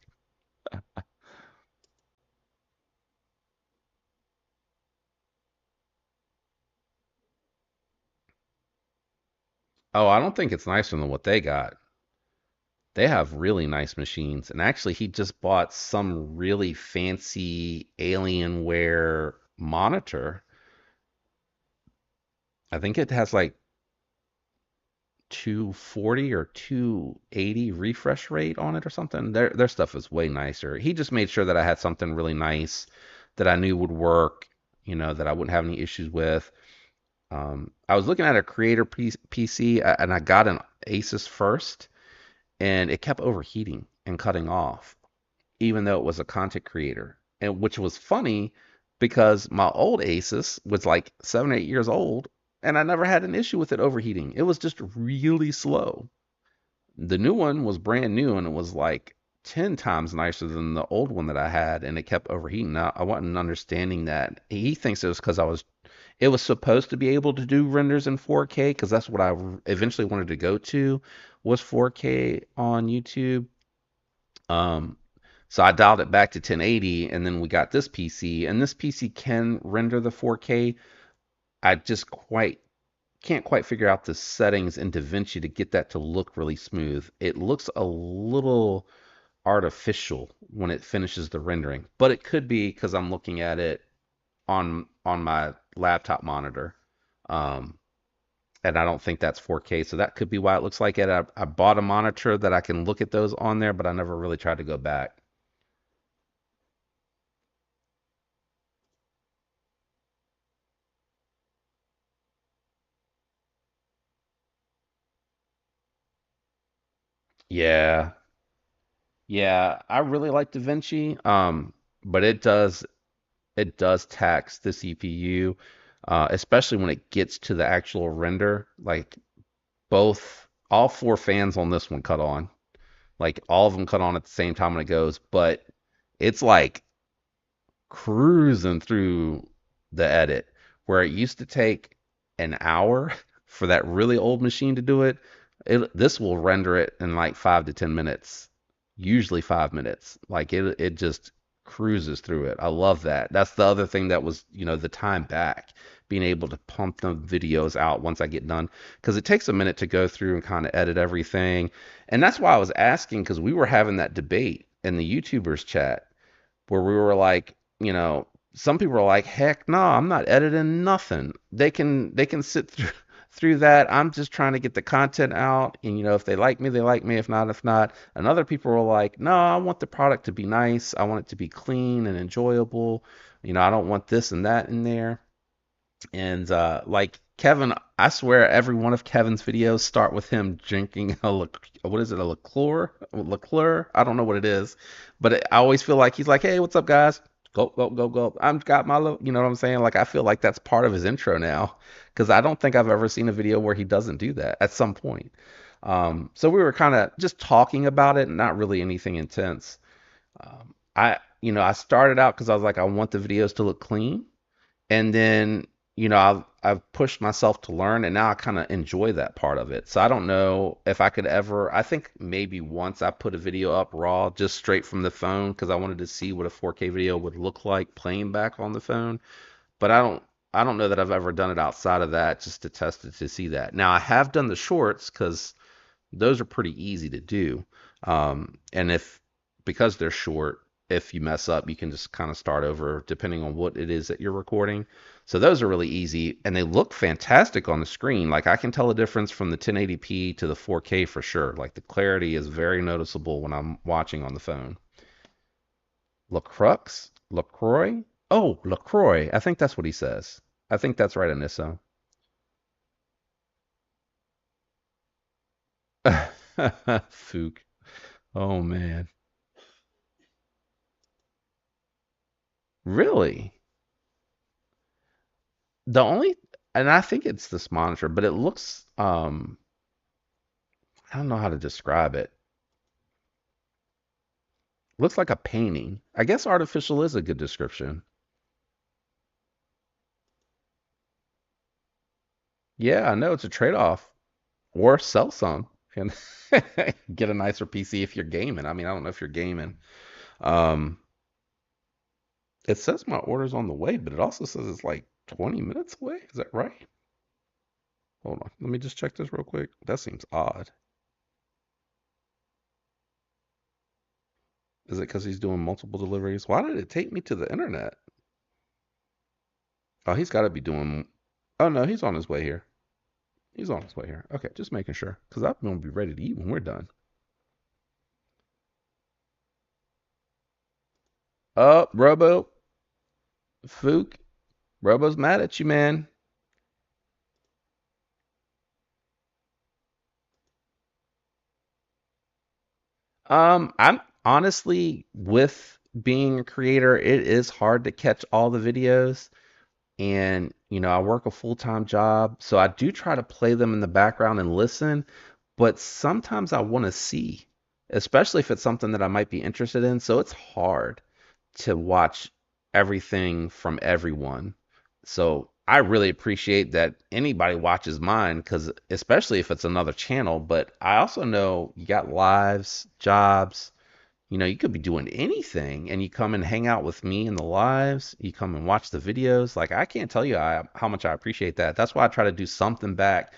Oh, I don't think it's nicer than what they got. They have really nice machines. And actually, he just bought some really fancy Alienware monitor. I think it has like 240 or 280 refresh rate on it or something. Their stuff is way nicer. He just made sure that I had something really nice that I knew would work, that I wouldn't have any issues with. I was looking at a Creator PC and I got an Asus first, and it kept overheating and cutting off, even though it was a content creator. And which was funny because my old Asus was like 7 or 8 years old, and I never had an issue with it overheating. It was just really slow. The new one was brand new and it was like 10 times nicer than the old one that I had, and it kept overheating. I wasn't understanding that. He thinks it was because it was supposed to be able to do renders in 4K because that's what I eventually wanted to go to, was 4K on YouTube. Um, so I dialed it back to 1080, and then we got this PC, and this PC can render the 4K. I just can't quite figure out the settings in DaVinci to get that to look really smooth. It looks a little artificial when it finishes the rendering, but it could be because I'm looking at it on my laptop monitor. Um, and I don't think that's 4K, so that could be why it looks like it. I bought a monitor that I can look at those on there, but I never really tried to go back. Yeah, yeah, I really like DaVinci, but it does tax the CPU, especially when it gets to the actual render. Like all four fans on this one cut on. Like all of them cut on at the same time when it goes, but it's like cruising through the edit where it used to take an hour for that really old machine to do it. This will render it in like 5 to 10 minutes, usually 5 minutes. Like it just cruises through it. I love that. That's the other thing that was, the time back, being able to pump the videos out once I get done, because it takes a minute to go through and kind of edit everything. And that's why I was asking, because we were having that debate in the YouTubers chat where we were like, some people are like, heck no, I'm not editing nothing. They can sit through that. I'm just trying to get the content out, and if they like me, they like me. If not, if not. And other people are like, no, I want the product to be nice. I want it to be clean and enjoyable. I don't want this and that in there. And like Kevin, I swear every one of Kevin's videos start with him drinking what is it, a liqueur? Liqueur? I don't know what it is, but I always feel like he's like, "Hey, what's up, guys? Go, go, go, go. I'm got my little," you know what I'm saying? Like I feel like that's part of his intro now, because I don't think I've ever seen a video where he doesn't do that at some point. So we were kind of just talking about it, not really anything intense. I started out because I was like, I want the videos to look clean, and then I've pushed myself to learn, and now I kind of enjoy that part of it. So I don't know if I could ever. I think maybe once I put a video up raw, just straight from the phone, because I wanted to see what a 4K video would look like playing back on the phone. But I don't know that I've ever done it outside of that, just to test it to see that. Now I have done the shorts because those are pretty easy to do. And because they're short, if you mess up, you can just kind of start over depending on what it is that you're recording. So those are really easy, and they look fantastic on the screen. Like I can tell a difference from the 1080p to the 4K for sure. Like the clarity is very noticeable when I'm watching on the phone. LaCrux? LaCroix? Oh, LaCroix. I think that's what he says. I think that's right, Anissa. Fook. Oh man. Really? The only, and I think it's this monitor, but it looks, I don't know how to describe it. Looks like a painting. I guess artificial is a good description. Yeah, I know it's a trade-off. Or sell some and get a nicer PC if you're gaming. I mean, I don't know if you're gaming. Um, it says my order's on the way, but it also says it's like 20 minutes away. Is that right? Hold on. Let me just check this real quick. That seems odd. Is it because he's doing multiple deliveries? Why did it take me to the internet? Oh, he's got to be doing. Oh, no, he's on his way here. He's on his way here. Okay, just making sure. Because I'm going to be ready to eat when we're done. Oh, Robo. Fook. Robo's mad at you, man. I'm honestly with being a creator, it is hard to catch all the videos. And, I work a full-time job, so I do try to play them in the background and listen, but sometimes I want to see, especially if it's something that I might be interested in. So it's hard to watch everything from everyone. So I really appreciate that anybody watches mine, because especially if it's another channel, but I also know you got lives, jobs, you could be doing anything and you come and hang out with me in the lives, you come and watch the videos. Like, I can't tell you how much I appreciate that. That's why I try to do something back,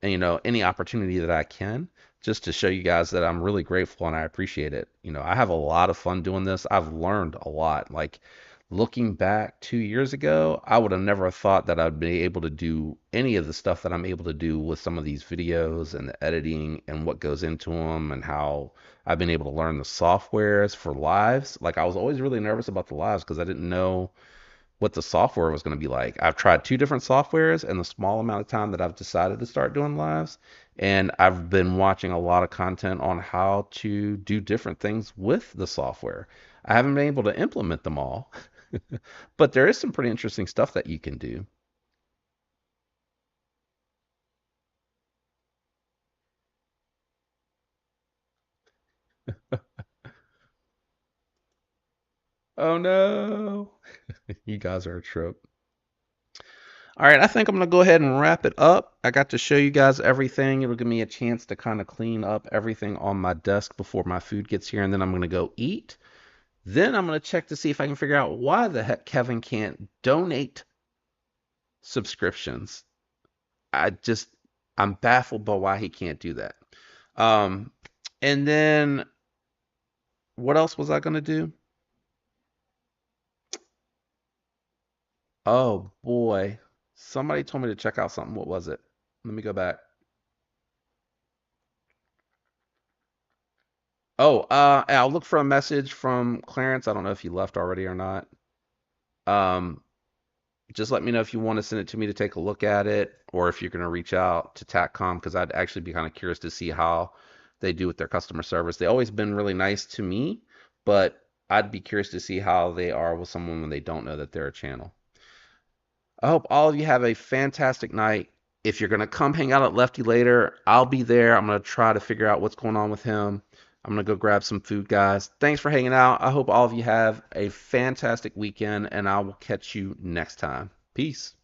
and any opportunity that I can, just to show you guys that I'm really grateful and I appreciate it. I have a lot of fun doing this. I've learned a lot. Like, looking back 2 years ago, I would have never thought that I'd be able to do any of the stuff that I'm able to do with some of these videos and the editing and what goes into them, and how I've been able to learn the softwares for lives. Like, I was always really nervous about the lives because I didn't know what the software was going to be like. I've tried two different softwares in the small amount of time that I've decided to start doing lives. And I've been watching a lot of content on how to do different things with the software. I haven't been able to implement them all, but there is some pretty interesting stuff that you can do. Oh no, you guys are a trip. All right, I think I'm gonna go ahead and wrap it up. I got to show you guys everything. It'll give me a chance to kind of clean up everything on my desk before my food gets here, and then I'm gonna go eat. Then I'm gonna check to see if I can figure out why the heck Kevin can't donate subscriptions. I just I'm baffled by why he can't do that. Um, and then what else was I gonna do? Oh boy, somebody told me to check out something. What was it? Let me go back. Oh, I'll look for a message from Clarence. I don't know if he left already or not. Um, just let me know if you want to send it to me to take a look at it, or if you're going to reach out to TACCOM, because I'd actually be kind of curious to see how they do with their customer service. They've always been really nice to me, but I'd be curious to see how they are with someone when they don't know that they're a channel. I hope all of you have a fantastic night. If you're going to come hang out at Lefty later, I'll be there. I'm going to try to figure out what's going on with him. I'm going to go grab some food, guys. Thanks for hanging out. I hope all of you have a fantastic weekend, and I will catch you next time. Peace.